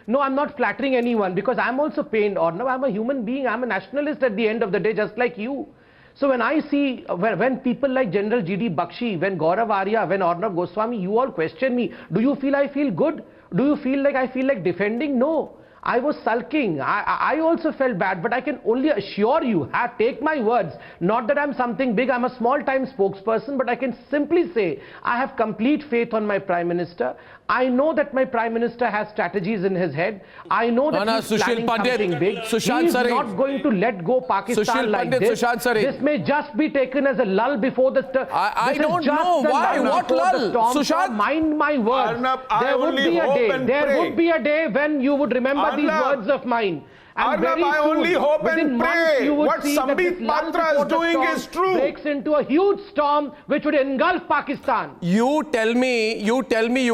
no, I'm not flattering anyone because I'm also pained, or no, I'm a human being, I'm a nationalist at the end of the day, just like you. So when I see when people like General G.D. Bakshi, when Gaurav Arya, when Arnab Goswami, you all question me, do you feel I feel good? Do you feel like I feel like defending? No. I was sulking. I also felt bad, but I can only assure you, take my words, not that I'm something big, I'm a small-time spokesperson, but I can simply say I have complete faith on my Prime Minister. I know that my Prime Minister has strategies in his head. I know that he's planning something big. Sushant He's Sareen. not going to let go Pakistan Sushil like Pandit, this. Sushant Sareen. This may just be taken as a lull before the storm. I don't know why. What lull? Sushant? Mind my words. Arnab, I there would only be a hope day. and There pray. would be a day when you would remember these Arnab, words of mine. And Arnab, very I soon, only hope within and months, pray you would what see that Sambit this lull Patra before is the doing storm is true. breaks into a huge storm which would engulf Pakistan. You tell me you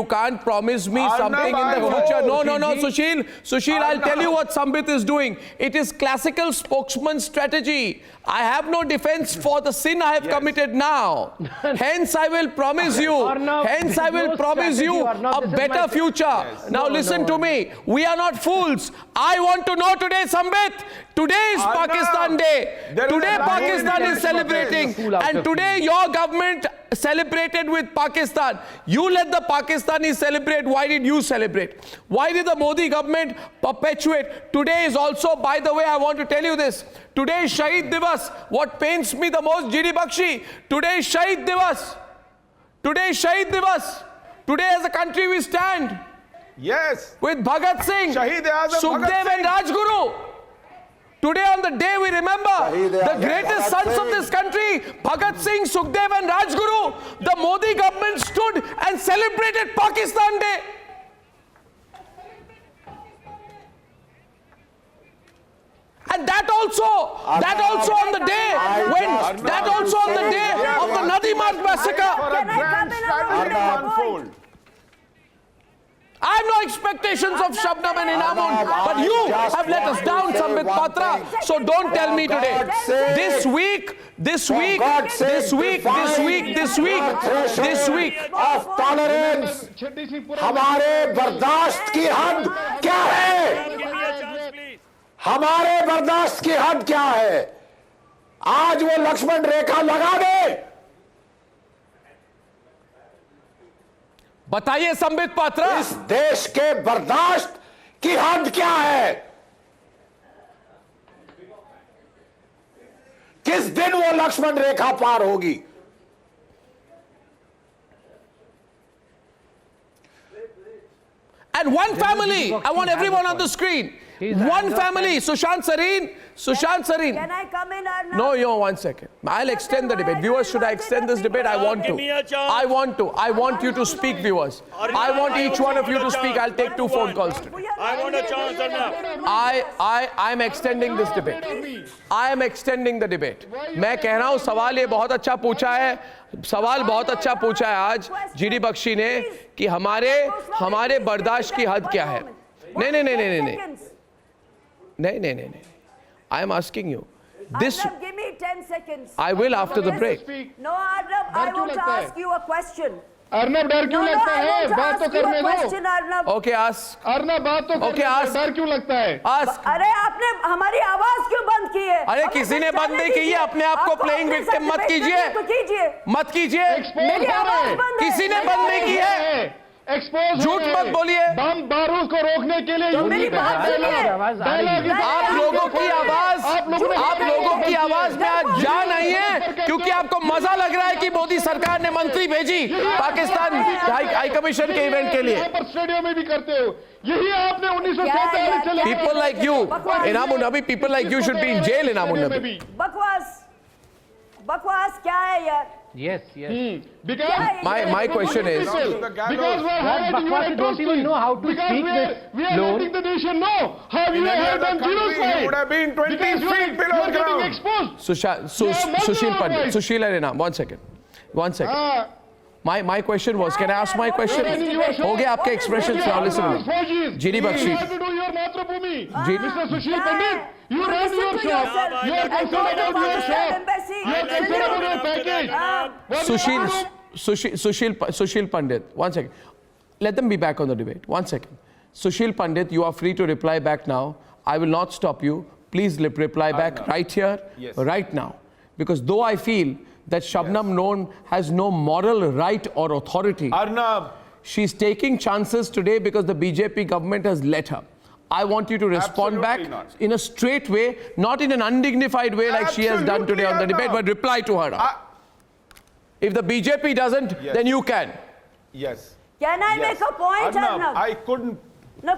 can't promise me Arnab, something in the I future. hope, No, Sushil. Sushil, I'll Arnab. tell you what Sambit is doing. It is classical spokesman strategy. I have no defense for the sin I have committed now. Hence, I will promise you. Arnab, Hence, I will no promise strategy, you Arnab, a this is better my- future. Now, listen to me. We are not fools. I want to know today, Sambit. Today is Arnab, Pakistan Day. there is Today, a Pakistan huge is celebrating. And today, your government celebrated with Pakistan. You let the Pakistanis celebrate. Why did you celebrate? Why did the Modi government perpetuate? Today is also, by the way, I want to tell you this. Today is Shaheed Divas. What pains me the most, GD Bakshi, today is Shaheed Divas. Today is Shaheed Divas. Today as a country we stand Yes. with Bhagat Singh, Shaheed-e-Azam Sukhdev Bhagat and Singh. Rajguru. Today on the day we remember the greatest sons of this country, Bhagat Singh, Sukhdev and Rajguru. The Modi government stood and celebrated Pakistan Day. And that also on the day when, that also on the day of the Nadi Marg massacre. For a grand strategy to unfold. I have no expectations of Shabnam and Inamun, but you have let us down, Sambit Patra. So don't tell me today. This week, of tolerance, हमारे बर्दाश्त की हद क्या है? हमारे बर्दाश्त की हद क्या है? आज वो लक्ष्मण रेखा लगा दे. बताइए संबित पात्रा, इस देश के बर्दाश्त की हद क्या है? किस दिन वो लक्ष्मण रेखा पार होगी? and one family, I want everyone on the screen. One family, Sushant Sareen. Can I come in, Arnab? No, 1 second. I'll extend the debate. Viewers, should I extend this debate? I want to. I want you to speak, viewers. I want each one of you to speak. I'll take 2 phone calls today. I want a chance, Arnab. I'm extending this debate. I am extending the debate. मैं कह रहा हूँ सवाल ये बहुत अच्छा पूछा है. सवाल बहुत अच्छा पूछा है आज जीडी बख्शी ने कि हमारे बर्दाश्त की हद क्या है. नहीं. I am asking you. This. Arnab, give me 10 seconds. I will after the break. No, Arnab, I want to ask you a question. Arnab डर क्यों लगता है? बात तो करने question, दो. Arnab. Okay, ask. अर्नब बात तो करने दो. डर क्यों लगता है? Ask. अरे आपने हमारी आवाज क्यों बंद की है? अरे किसी ने बंद नहीं की है. अपने आप को प्लेइंग विक्टिम मत कीजिए. मत कीजिए. मेरी आवाज बंद है. किसी ने बंद नहीं की है. एक्सपोज झूठ मत बोलिए. बम बारूद को रोकने के लिए आप लोगों की आवाज में आज जा नहीं है क्योंकि आपको मजा लग रहा है कि मोदी सरकार ने मंत्री भेजी पाकिस्तान हाई कमीशन के इवेंट के लिए. स्टेडियम में भी करते हो. यही आपने 1947 से लेकर People like you, Inamun Nabi, people like you should be in jail, Inamun Nabi. बकवास क्या है यार? Yes. My question is, because we're highlighting your you don't even know how to speak this. We are letting the nation know how you have done genocide. You would have been 20 feet below ground. Sushil Pandit, Sushil and Inam, 1 second. My question was, can I ask my question? हो गया आपके expressions. Now listen to me. GD Bakshi. You have to do your Matrabhumi. Mr. Sushil Pandit, you run your shop. You are concerned about your shop. You are concerned about your package. Sushil Pandit, 1 second. Let them be back on the debate. 1 second. Sushil Pandit, you are free to reply back now. I will not stop you. Please reply back right here, right now. Because though I feel that Shabnam Noor has no moral right or authority, Arnab, she's taking chances today because the BJP government has let her. I want you to respond Absolutely back not. in a straight way, not in an undignified way like she has done today on the debate, but reply to her. If the BJP doesn't, Yes. then you can. Yes. Can I Yes. make a point, Arnab? I couldn't. No,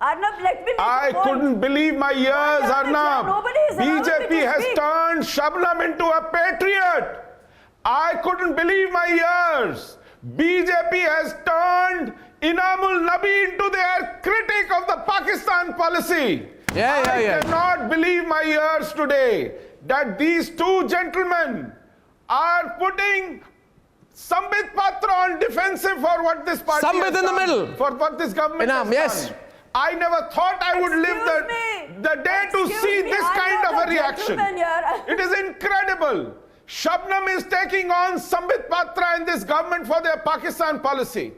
Arnab, let me make I a point. couldn't believe my ears, Arnab. Nobody is allowing BJP me to has speak. turned Shabnam into a patriot. I couldn't believe my ears. BJP has turned Inamul Nabi into their critic of the Pakistan policy. I cannot believe my ears today that these two gentlemen are putting Sambit Patra on defensive for what this party Sambit has in the done, middle. for what this government Inam, has yes. done. I never thought I would live the day to see this kind of a reaction. It is incredible. Shabnam is taking on Sambit Patra in this government for their Pakistan policy.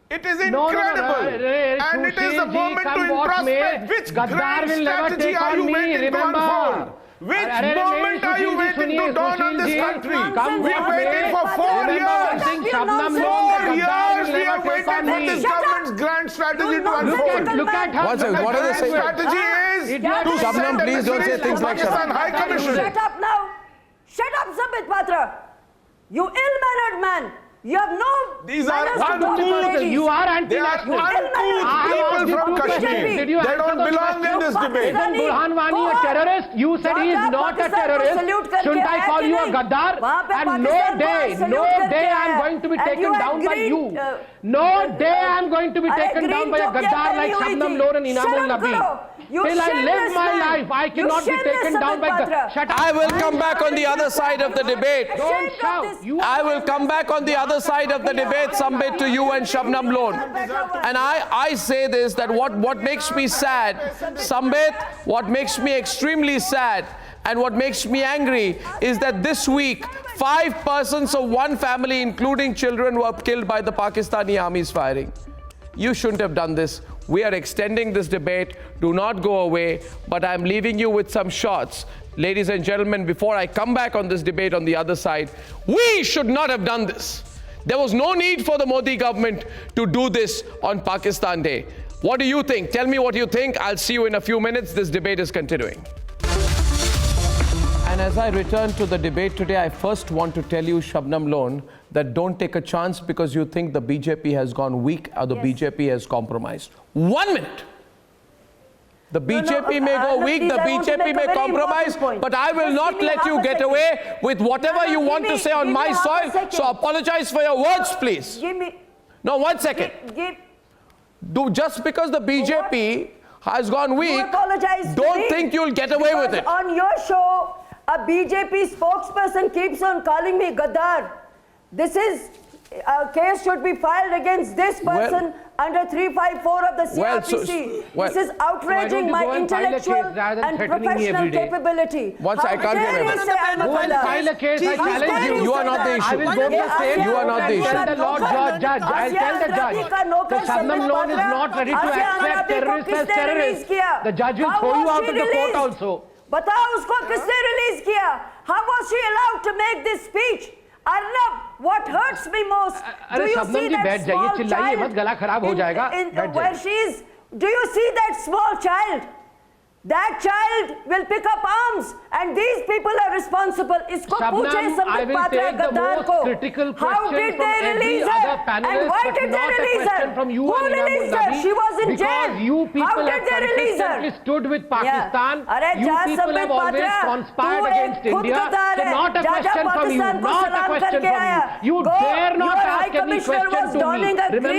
It is incredible. And it is a moment to introspect. Which grand strategy are you waiting to unfold? Which moment are you waiting to dawn on this country? We have waited for 4 years. 4 years we have waited for this government's grand strategy to unfold. Look at her. One second, what are they saying? Strategy is to Shabnam, send a please don't say message to things like Pakistan that. High Commission. Shut up now. Shut up, Sambit Patra. You ill-mannered man. You have no These are manners to talk to uncouth. ladies. You are They are anti-national. uncouth people from Kashmir. They don't belong in this debate. Isn't Burhan Wani a terrorist? You said he is not a terrorist. Shouldn't I call you a Gaddar? And no day I am going to be taken down by you. No day I am going to be taken down by a Gaddar like Shabnam Noor and Inamul Nabi. Till I live my life, I cannot be taken down by the... Shut up. I will come back on the other side of the debate. Don't shout. I will come back on the other side of the debate, Sambit, to you and Shabnam Lone. And I say this, that what makes me sad, Sambit, what makes me extremely sad and what makes me angry is that this week, 5 persons of one family, including children, were killed by the Pakistani army's firing. You shouldn't have done this. We are extending this debate. Do not go away. But I'm leaving you with some shots. Ladies and gentlemen, before I come back on this debate on the other side, we should not have done this. There was no need for the Modi government to do this on Pakistan Day. What do you think? Tell me what you think. I'll see you in a few minutes. This debate is continuing. And as I return to the debate today, I first want to tell you, Shabnam Lone, that don't take a chance because you think the BJP has gone weak or the BJP has compromised. 1 minute. The BJP may go weak, the BJP may compromise, but I will not let you get away with whatever you want to say on my soil. So apologize for your words, please. No, 1 second. Just because the BJP has gone weak, don't think you'll get away with it. On your show, a BJP spokesperson keeps on calling me Gaddar. This is, a case should be filed against this person under 354 of the CRPC. This is outraging my intellectual and professional capability. Once I can't dare you say I'm a Gaddar? File a case, I challenge you. You are not the issue. I will go to state. You are not the issue. Tell the Lord Judge. I'll tell the judge. The Shabnam Lone is not ready to accept terrorists as terrorists. The judge will throw you out of the court also. बताओ उसको किसने release किया? How was she allowed to make this speech? Arnab, what hurts me most? Do you see that small child? Where she is? Do you see that small child? That child will pick up arms, and these people are responsible. Isko पूछे Sambit Patra Gaddar को. How did they release her? And why did they release her? Who released her? She was in jail. You people How have did they release her? consistently stood with Pakistan. Yeah. You people have always conspired against India. So not a question from you. Not a question from you. You dare not ask any question to me.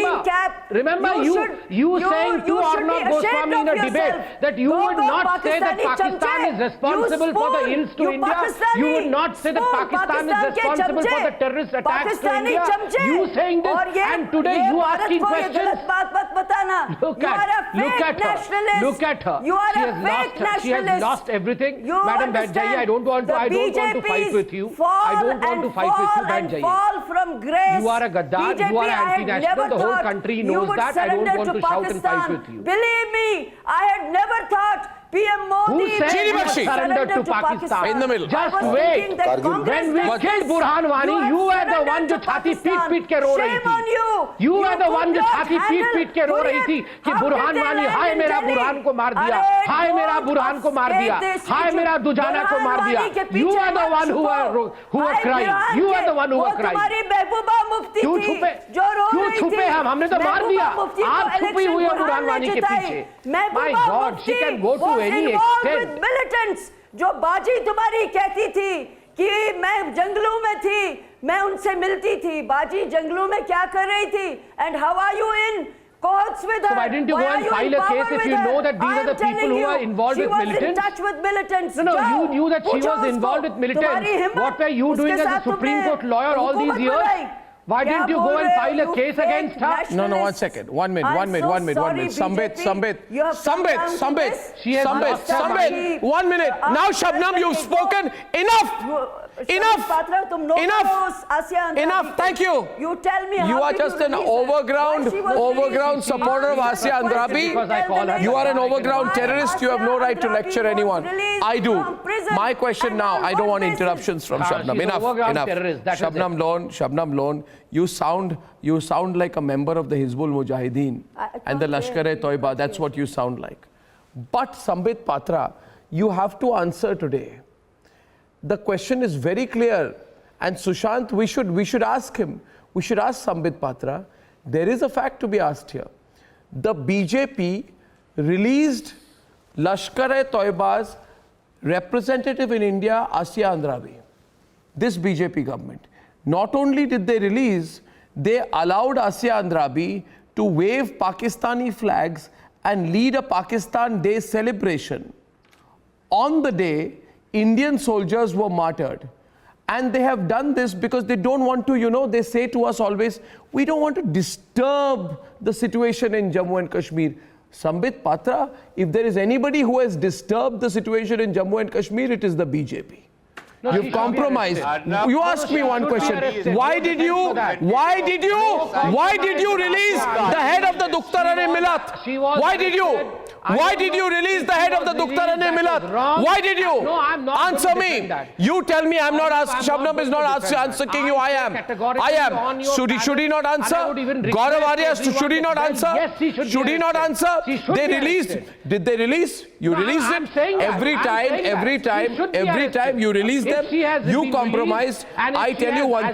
Remember you saying to Arnab Goswami in a debate that you would not say that Pakistan is responsible for the ills to India. You would not say that Pakistan is responsible for the terrorist attacks to India. You saying this, and today you asking questions. Look at her. She has lost everything. Madam Bhatt-Jaiye, I don't want to fight with you. I don't want to fight with you, Bhatt-Jaiye. You are a Gaddar, you are anti-national, the whole country knows that. I don't want to shout and fight with you. Believe me, I had never thought PM Modi Who said Chiri we Bakshi. surrendered to Pakistan? In the middle. Just I was wait. thinking that Congress When we does killed this. Burhan Wani, you were the one जो छाती पीट-पीट के रो रही Shame on थी. you. You were the could one जो not छाती handle पीट-पीट के रो रही थी कि How did बुरहान they वानी land हाय in मेरा Delhi? बुरहान को मार दिया, अरे हाय मेरा don't बुरहान को मार दिया, obfuscate this. हाय मेरा दुजाना को मार दिया. बुरहान वानी के You पीछे are the मत one who छुपो. were hi crying. Burhan You are के- the one who वो were crying. तुम्हारी महबूबा मुफ्ती क्यों थी छुपे? जो रो क्यों रही छुपे थी. हम? हमने तो मार महबूबा दिया. मुफ्ती को आप छुपी election हुई हो बुरहान बुरहान ने वानी के जिताई. पीछे. महबूबा My God, Mufti she can go to was any involved extent. with militants. जो बाजी तुम्हारी कहती थी कि मैं जंगलों में थी, मैं उनसे मिलती थी. बाजी जंगलों में क्या कर रही थी? And how are you in cohorts with her? So why didn't you Why go are and you file in a power case if with you her? know that these I are am the people telling who you, are involved she with was in militants? touch with militants. No, जाओ, you knew that she पूछो was उसको. involved with तुम्हारी militants. हिम्मत, What were you doing उसके as a साथ Supreme तुमने Court lawyer all these हुकूमत years? बनाई. Why क्या didn't you go बोल and रहे file a हो? case You against fake her? No, one nationalists. second. One minute, I'm one minute, so one minute, one sorry, minute. Sambit, BJP. Sambit, You have come Sambit, down to Sambit, this. She has Sambit, lost her Sambit. mind. 1 minute. Now, Shabnam, you've spoken. Enough. Enough. Patra, तुम no Enough. करो Asia Andраbi Enough. को. Thank you. You tell me You how are did just an release her? overground, Why she was overground released? supporter of How Asia did Andrabi. Because I call her You are an Why overground terrorist. You have no Asia right to Andrabi lecture was anyone. released I do. from prison. My question And now, on I don't what want basis? interruptions from Shabnam. she's an Enough. overground Enough. terrorist, that is Shabnam Lone, you sound like a member of the Hizbul Mujahideen and the Lashkar-e-Toiba. That's what you sound like. But Sambit Patra, you have to answer today. The question is very clear. And Sushant, we should ask him. We should ask Sambit Patra. There is a fact to be asked here. The BJP released Lashkar-e-Toiba's representative in India, Asia Andrabi. This BJP government. Not only did they release, they allowed Asia Andrabi to wave Pakistani flags and lead a Pakistan Day celebration. On the day, Indian soldiers were martyred. And they have done this because they don't want to, they say to us always, we don't want to disturb the situation in Jammu and Kashmir. Sambit Patra, if there is anybody who has disturbed the situation in Jammu and Kashmir, it is the BJP. No, You've compromised. You ask me one question. Why did you release the head of the Duktarane Milat? Why did you? Why did you release the head of the Duktarane Milat? Why did you? No, I'm not. Answer me. You tell me. I'm not asking. Shabnam is not answering you. I am. Should he not answer? Gaurav Arya, should he not answer? Yes, he should. Should he not answer? They released. Did they release? You released them every time you release them. You compromised. I tell you one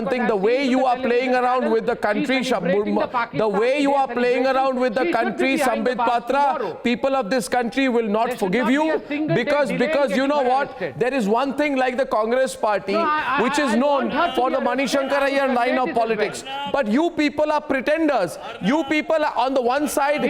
thing. The way you are playing around with the country, the way you are playing around with the country, Sambit Patra, people of this country will not forgive you because you know what? There is one thing like the Congress party, which is known for the Manishankar Iyer line of politics. But you people are pretenders. You people are on the one side.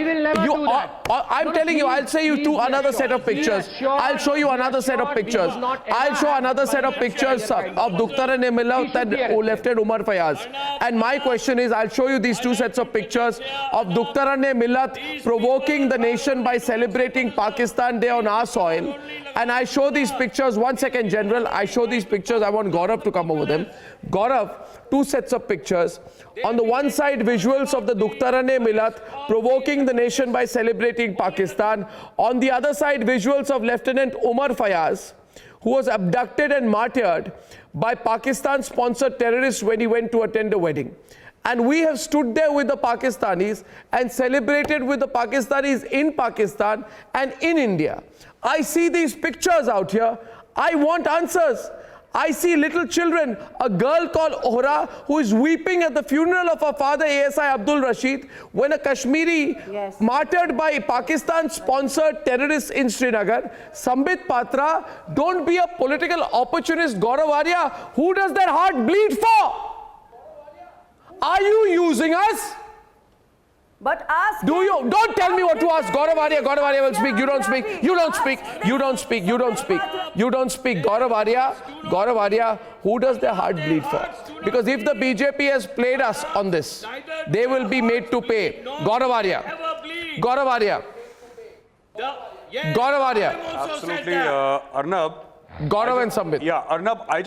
I'm telling you, I'll say you another set of pictures. I'll show you another set of pictures. I'll show another set of pictures of Duktarane Milat and Lieutenant Umar Fayaz. And my question is, I'll show you these two sets of pictures of Duktarane Milat provoking the nation by celebrating Pakistan Day on our soil. And I show these pictures, 1 second, General. I show these pictures. I want Gaurav to come over them. Gaurav, two sets of pictures. On the one side, visuals of the Duktarane Milat provoking the nation by celebrating Pakistan. On the other side, visuals of Lieutenant Umar Fayaz, who was abducted and martyred by Pakistan-sponsored terrorists when he went to attend a wedding. And we have stood there with the Pakistanis and celebrated with the Pakistanis in Pakistan and in India. I see these pictures out here. I want answers. I see little children, a girl called Ohra who is weeping at the funeral of her father ASI Abdul Rashid when a Kashmiri martyred by Pakistan-sponsored terrorists in Srinagar. Sambit Patra, don't be a political opportunist. Gaurav Arya, who does their heart bleed for? Are you using us? But ask. Don't tell me what to ask. Gaurav Arya will speak. You don't speak. Gaurav Arya, who does their heart bleed for? Because if the BJP has played us on this, they will be made to pay. Gaurav Arya. Absolutely, Arnab. Gaurav and Sambit. Yeah, Arnab, I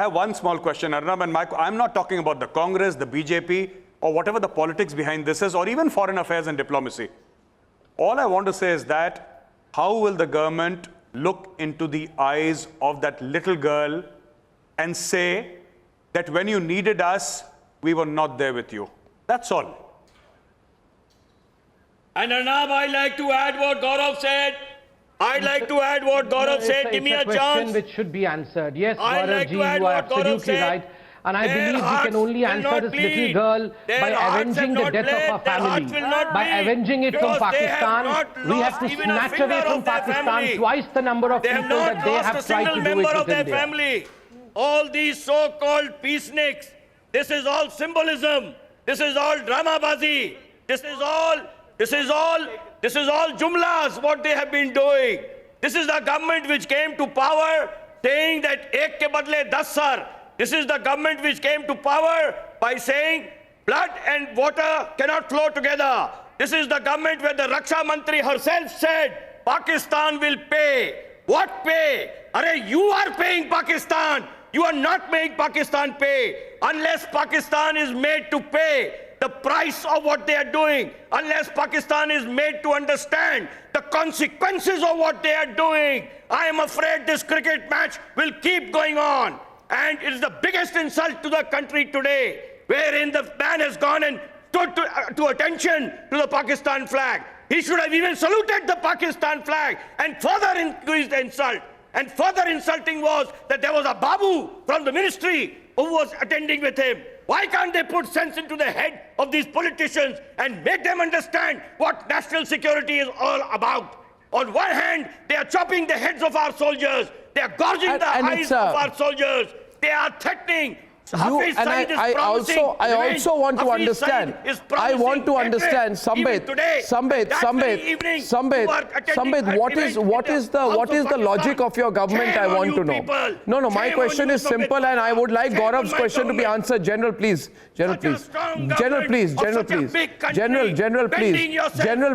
have one small question. Arnab, and I'm not talking about the Congress, the BJP, or whatever the politics behind this is, or even foreign affairs and diplomacy. All I want to say is that how will the government look into the eyes of that little girl and say that when you needed us, we were not there with you? That's all. And Arnab, I'd like to add what Gaurav said. Give me a chance. It's a question which should be answered. Yes, I'd like Gaurav to add you are what Gaurav absolutely said. right. And I Their believe we hearts can only will answer not this bleed. little girl Their by hearts avenging have the not death bled. of her Their hearts family. will not By bleed. avenging it from Because they have Pakistan, not we have lost to even a snatch finger away from of their Pakistan family. twice the number of They people have not that they lost have a tried single to do it member with of their India. family. All these so-called peaceniks, this is all symbolism. This is all dramabazi. This is all jumlas, what they have been doing. This is the government which came to power saying that ek ke badle 10 sar. This is the government which came to power by saying blood and water cannot flow together. This is the government where the Raksha Mantri herself said, Pakistan will pay. What pay? Arey, you are paying Pakistan. You are not making Pakistan pay. Unless Pakistan is made to pay the price of what they are doing, unless Pakistan is made to understand the consequences of what they are doing, I am afraid this cricket match will keep going on. And it is the biggest insult to the country today, wherein the man has gone and stood to attention to the Pakistan flag. He should have even saluted the Pakistan flag and further increased the insult. And further insulting was that there was a Babu from the ministry who was attending with him. Why can't they put sense into the head of these politicians and make them understand what national security is all about? On one hand, they are chopping the heads of our soldiers. They are gouging the eyes of our soldiers. They are threatening. Hafiz Saeed is promising revenge. I also want to Hafiz understand. Saeed is I want to promising understand, hatred. Even today, Sambit, what is the logic of your government? I want to know. No, my question is simple, and I would like Gaurav's question to be answered. General, please. General,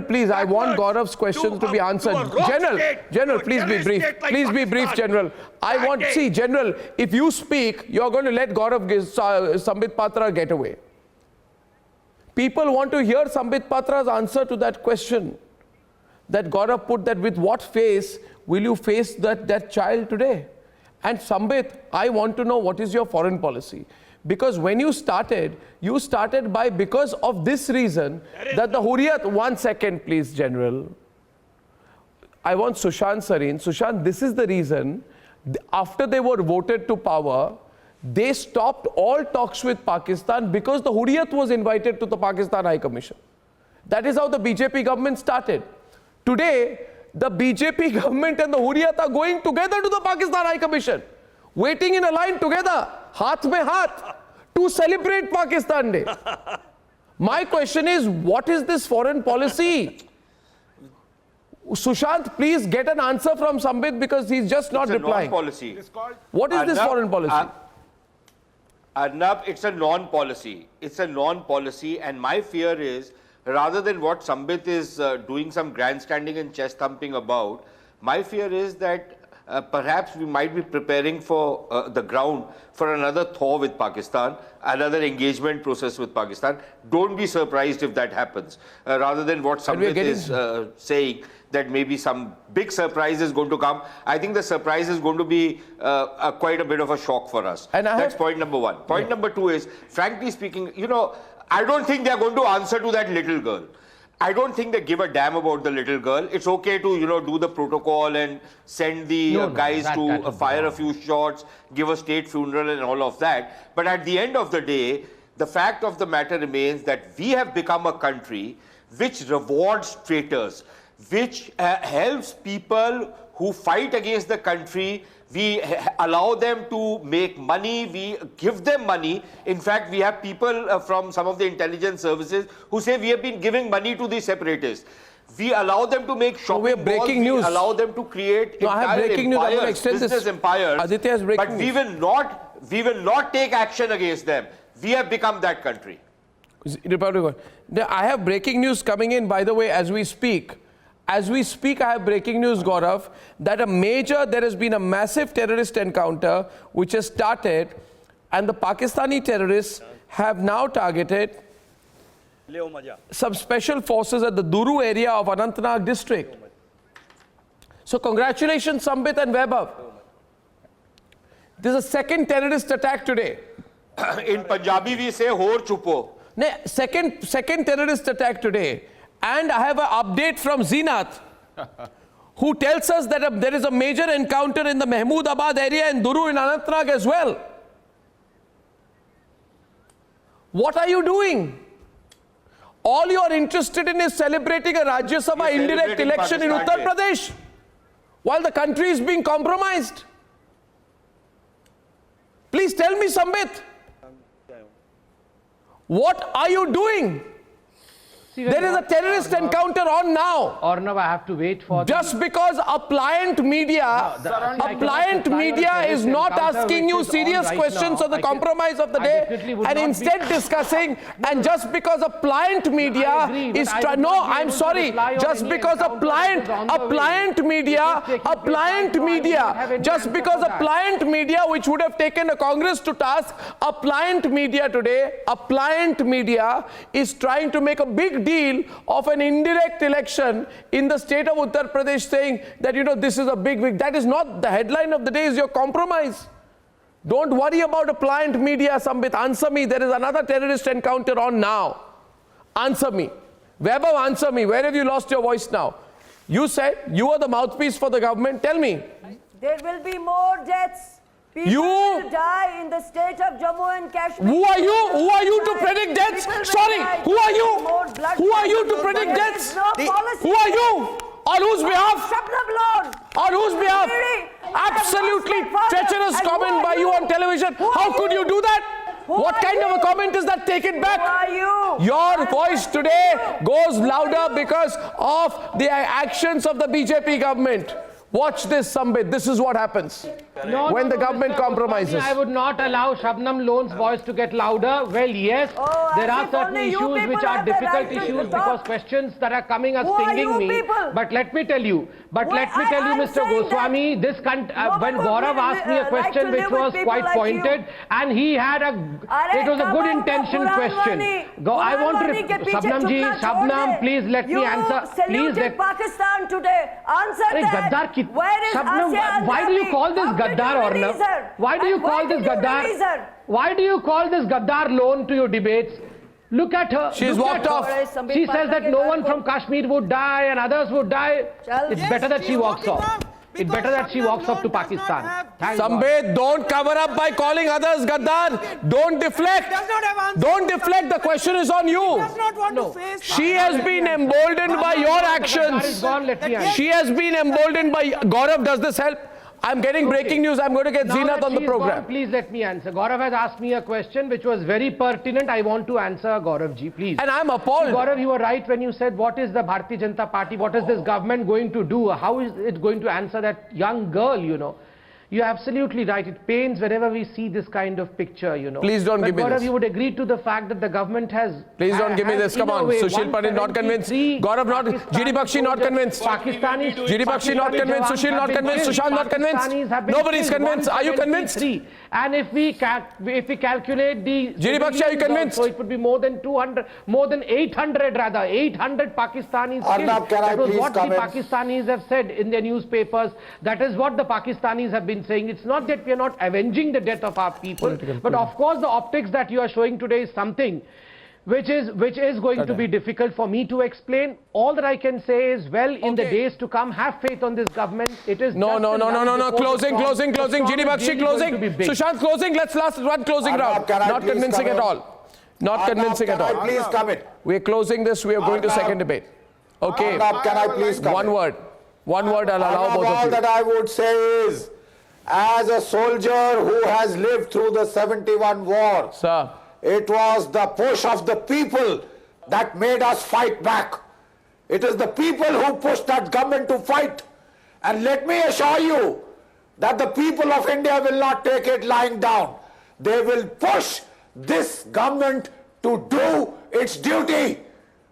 please. I want Gaurav's questions to be answered. General, please be brief. Please be brief, General. I want, see, General, if you speak, you're going to let Gaurav Sambit Patra get away. People want to hear Sambit Patra's answer to that question. That Gaurav put, that with what face will you face that child today? And Sambit, I want to know what is your foreign policy. Because when you started by because of this reason that the Hurriyat, 1 second please, General. I want Sushant Sareen. Sushant, this is the reason, after they were voted to power, they stopped all talks with Pakistan because the Hurriyat was invited to the Pakistan High Commission. That is how the BJP government started. Today, the BJP government and the Hurriyat are going together to the Pakistan High Commission, waiting in a line together, haath mein haath, to celebrate Pakistan Day. My question is, what is this foreign policy? Sushant, please get an answer from Sambit because he's just not replying. Non-policy. What is this foreign policy? Arnab, it's a non-policy. It's a non-policy, and my fear is, rather than what Sambit is doing some grandstanding and chest thumping about, my fear is that perhaps we might be preparing for the ground for another thaw with Pakistan, another engagement process with Pakistan. Don't be surprised if that happens. Rather than what Sambit is saying, that maybe some big surprise is going to come. I think the surprise is going to be quite a bit of a shock for us. And that's point number one. Point number two is, frankly speaking, I don't think they're going to answer to that little girl. I don't think they give a damn about the little girl. It's okay to, do the protocol and send the guys to fire a few shots, give a state funeral and all of that. But at the end of the day, the fact of the matter remains that we have become a country which rewards traitors, which helps people who fight against the country. We allow them to make money, we give them money. In fact, we have people from some of the intelligence services who say we have been giving money to the separatists. We allow them to make shopping malls, we allow them to create entire empires, business empires. Aditya has breaking but we will not take action against them. We have become that country. I have breaking news coming in, by the way, as we speak. As we speak, I have breaking news, Gaurav, that there has been a massive terrorist encounter which has started, and the Pakistani terrorists have now targeted some special forces at the Duru area of Anantnag district. So congratulations, Sambit and Vaibhav. This is a second terrorist attack today. In Punjabi we say hor chupo. Second terrorist attack today. And I have an update from Zeenath, who tells us that there is a major encounter in the Mahmoodabad area and Duru in Anantnag as well. What are you doing? All you are interested in is celebrating a Rajya Sabha indirect election in Uttar Pradesh, while the country is being compromised. Please tell me, Sambit, what are you doing? There is a terrorist encounter on now. Arnav, I have to wait for... Just because a pliant media is not asking you serious questions on the compromise of the day and instead discussing, and just because a pliant media is... No, I'm sorry. Just because a pliant media, just because a pliant media which would have taken a Congress to task, a pliant media today, a pliant media is trying to make a big deal of an indirect election in the state of Uttar Pradesh, saying that, you know, this is a big. That is not the headline of the day, is your compromise. Don't worry about a pliant media, Sambit. Answer me. There is another terrorist encounter on now. Answer me. Vaibhav, answer me. Where have you lost your voice now? You said you are the mouthpiece for the government. Tell me. There will be more deaths. People will die in the state of Jammu and Kashmir. Who are you? Who are you to predict deaths? Sorry, who are you? Who are you to predict deaths? Who are you? On whose behalf? On whose behalf? Absolutely treacherous comment by you on television. How could you do that? What kind of a comment is that? Take it back. Who are you? Your voice today goes louder because of the actions of the BJP government. Watch this, Sambit. This is what happens when the government compromises. I would not allow Shabnam Lone's voice to get louder. Well, yes, there are certain issues which are difficult issues because questions that are coming are stinging me. But let me tell you, Mr. Goswami, when Gaurav asked me a question which was quite pointed, and he had it was a good intention question. I want to, Shabnam, please let me answer. Please let Pakistan today. Answer that. Where is Shabnam, why do you call this Gaddar, Arnav? Why do you call this Gaddar? Why do you call this Gaddar Lone to your debates? Look at her. She's walked off. She says that no one from Kashmir would die and others would die. It's better that she walks off. It's better that she walks off to Pakistan. Sambit, don't cover up by calling others Gaddar. Don't deflect. Don't deflect. The question is on you. She has been emboldened by your actions. She has been emboldened by... Gaurav, does this help? I'm getting breaking news. I'm going to get Zeenath on the program. Please let me answer. Gaurav has asked me a question which was very pertinent. I want to answer Gaurav ji, please. And I'm appalled. Gaurav, you were right when you said, what is the Bharatiya Janata Party? What is this government going to do? How is it going to answer that young girl, you know? You're absolutely right. It pains whenever we see this kind of picture, you know. Please don't give me this. Gaurav, you would agree to the fact that the government has... Please don't give me this. Come on. Sushil Pandit not convinced. Gaurav not... GD Bakshi not convinced. Pakistanis... GD Bakshi not convinced. Sushil not convinced. Sushant not convinced. Nobody's convinced. Are you convinced? And if we calculate the... GD Bakshi, are you convinced? So it would be more than 200, more than 800 rather. 800 Pakistanis killed. That was what the Pakistanis have said in their newspapers. That is what the Pakistanis have been saying. It's not that we are not avenging the death of our people, but of course the optics that you are showing today is something which is going to be difficult for me to explain. All that I can say is, well, in the days to come, have faith on this government. It is no. Closing. GD Bakshi closing. Sushant closing. Let's last one closing round. Not convincing at all. Not convincing at all. Please come in. We're closing this. We are going to second debate. Okay. Can I please come One word. One word. I'll allow both of you. All that I would say is, as a soldier who has lived through the 71 war, sir, it was the push of the people that made us fight back. It is the people who pushed that government to fight. And let me assure you that the people of India will not take it lying down. They will push this government to do its duty.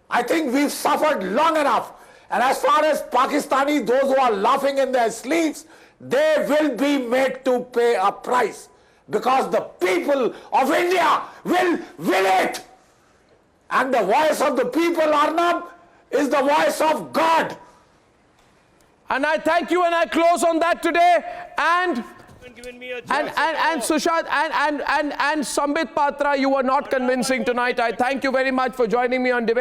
I think we've suffered long enough. And as far as Pakistanis, those who are laughing in their sleeves, they will be made to pay a price because the people of India will it. And the voice of the people, Arnab, is the voice of God. And I thank you, and I close on that today. And Sushant and Sambit Patra, you were not convincing tonight. I thank you very much for joining me on Debate.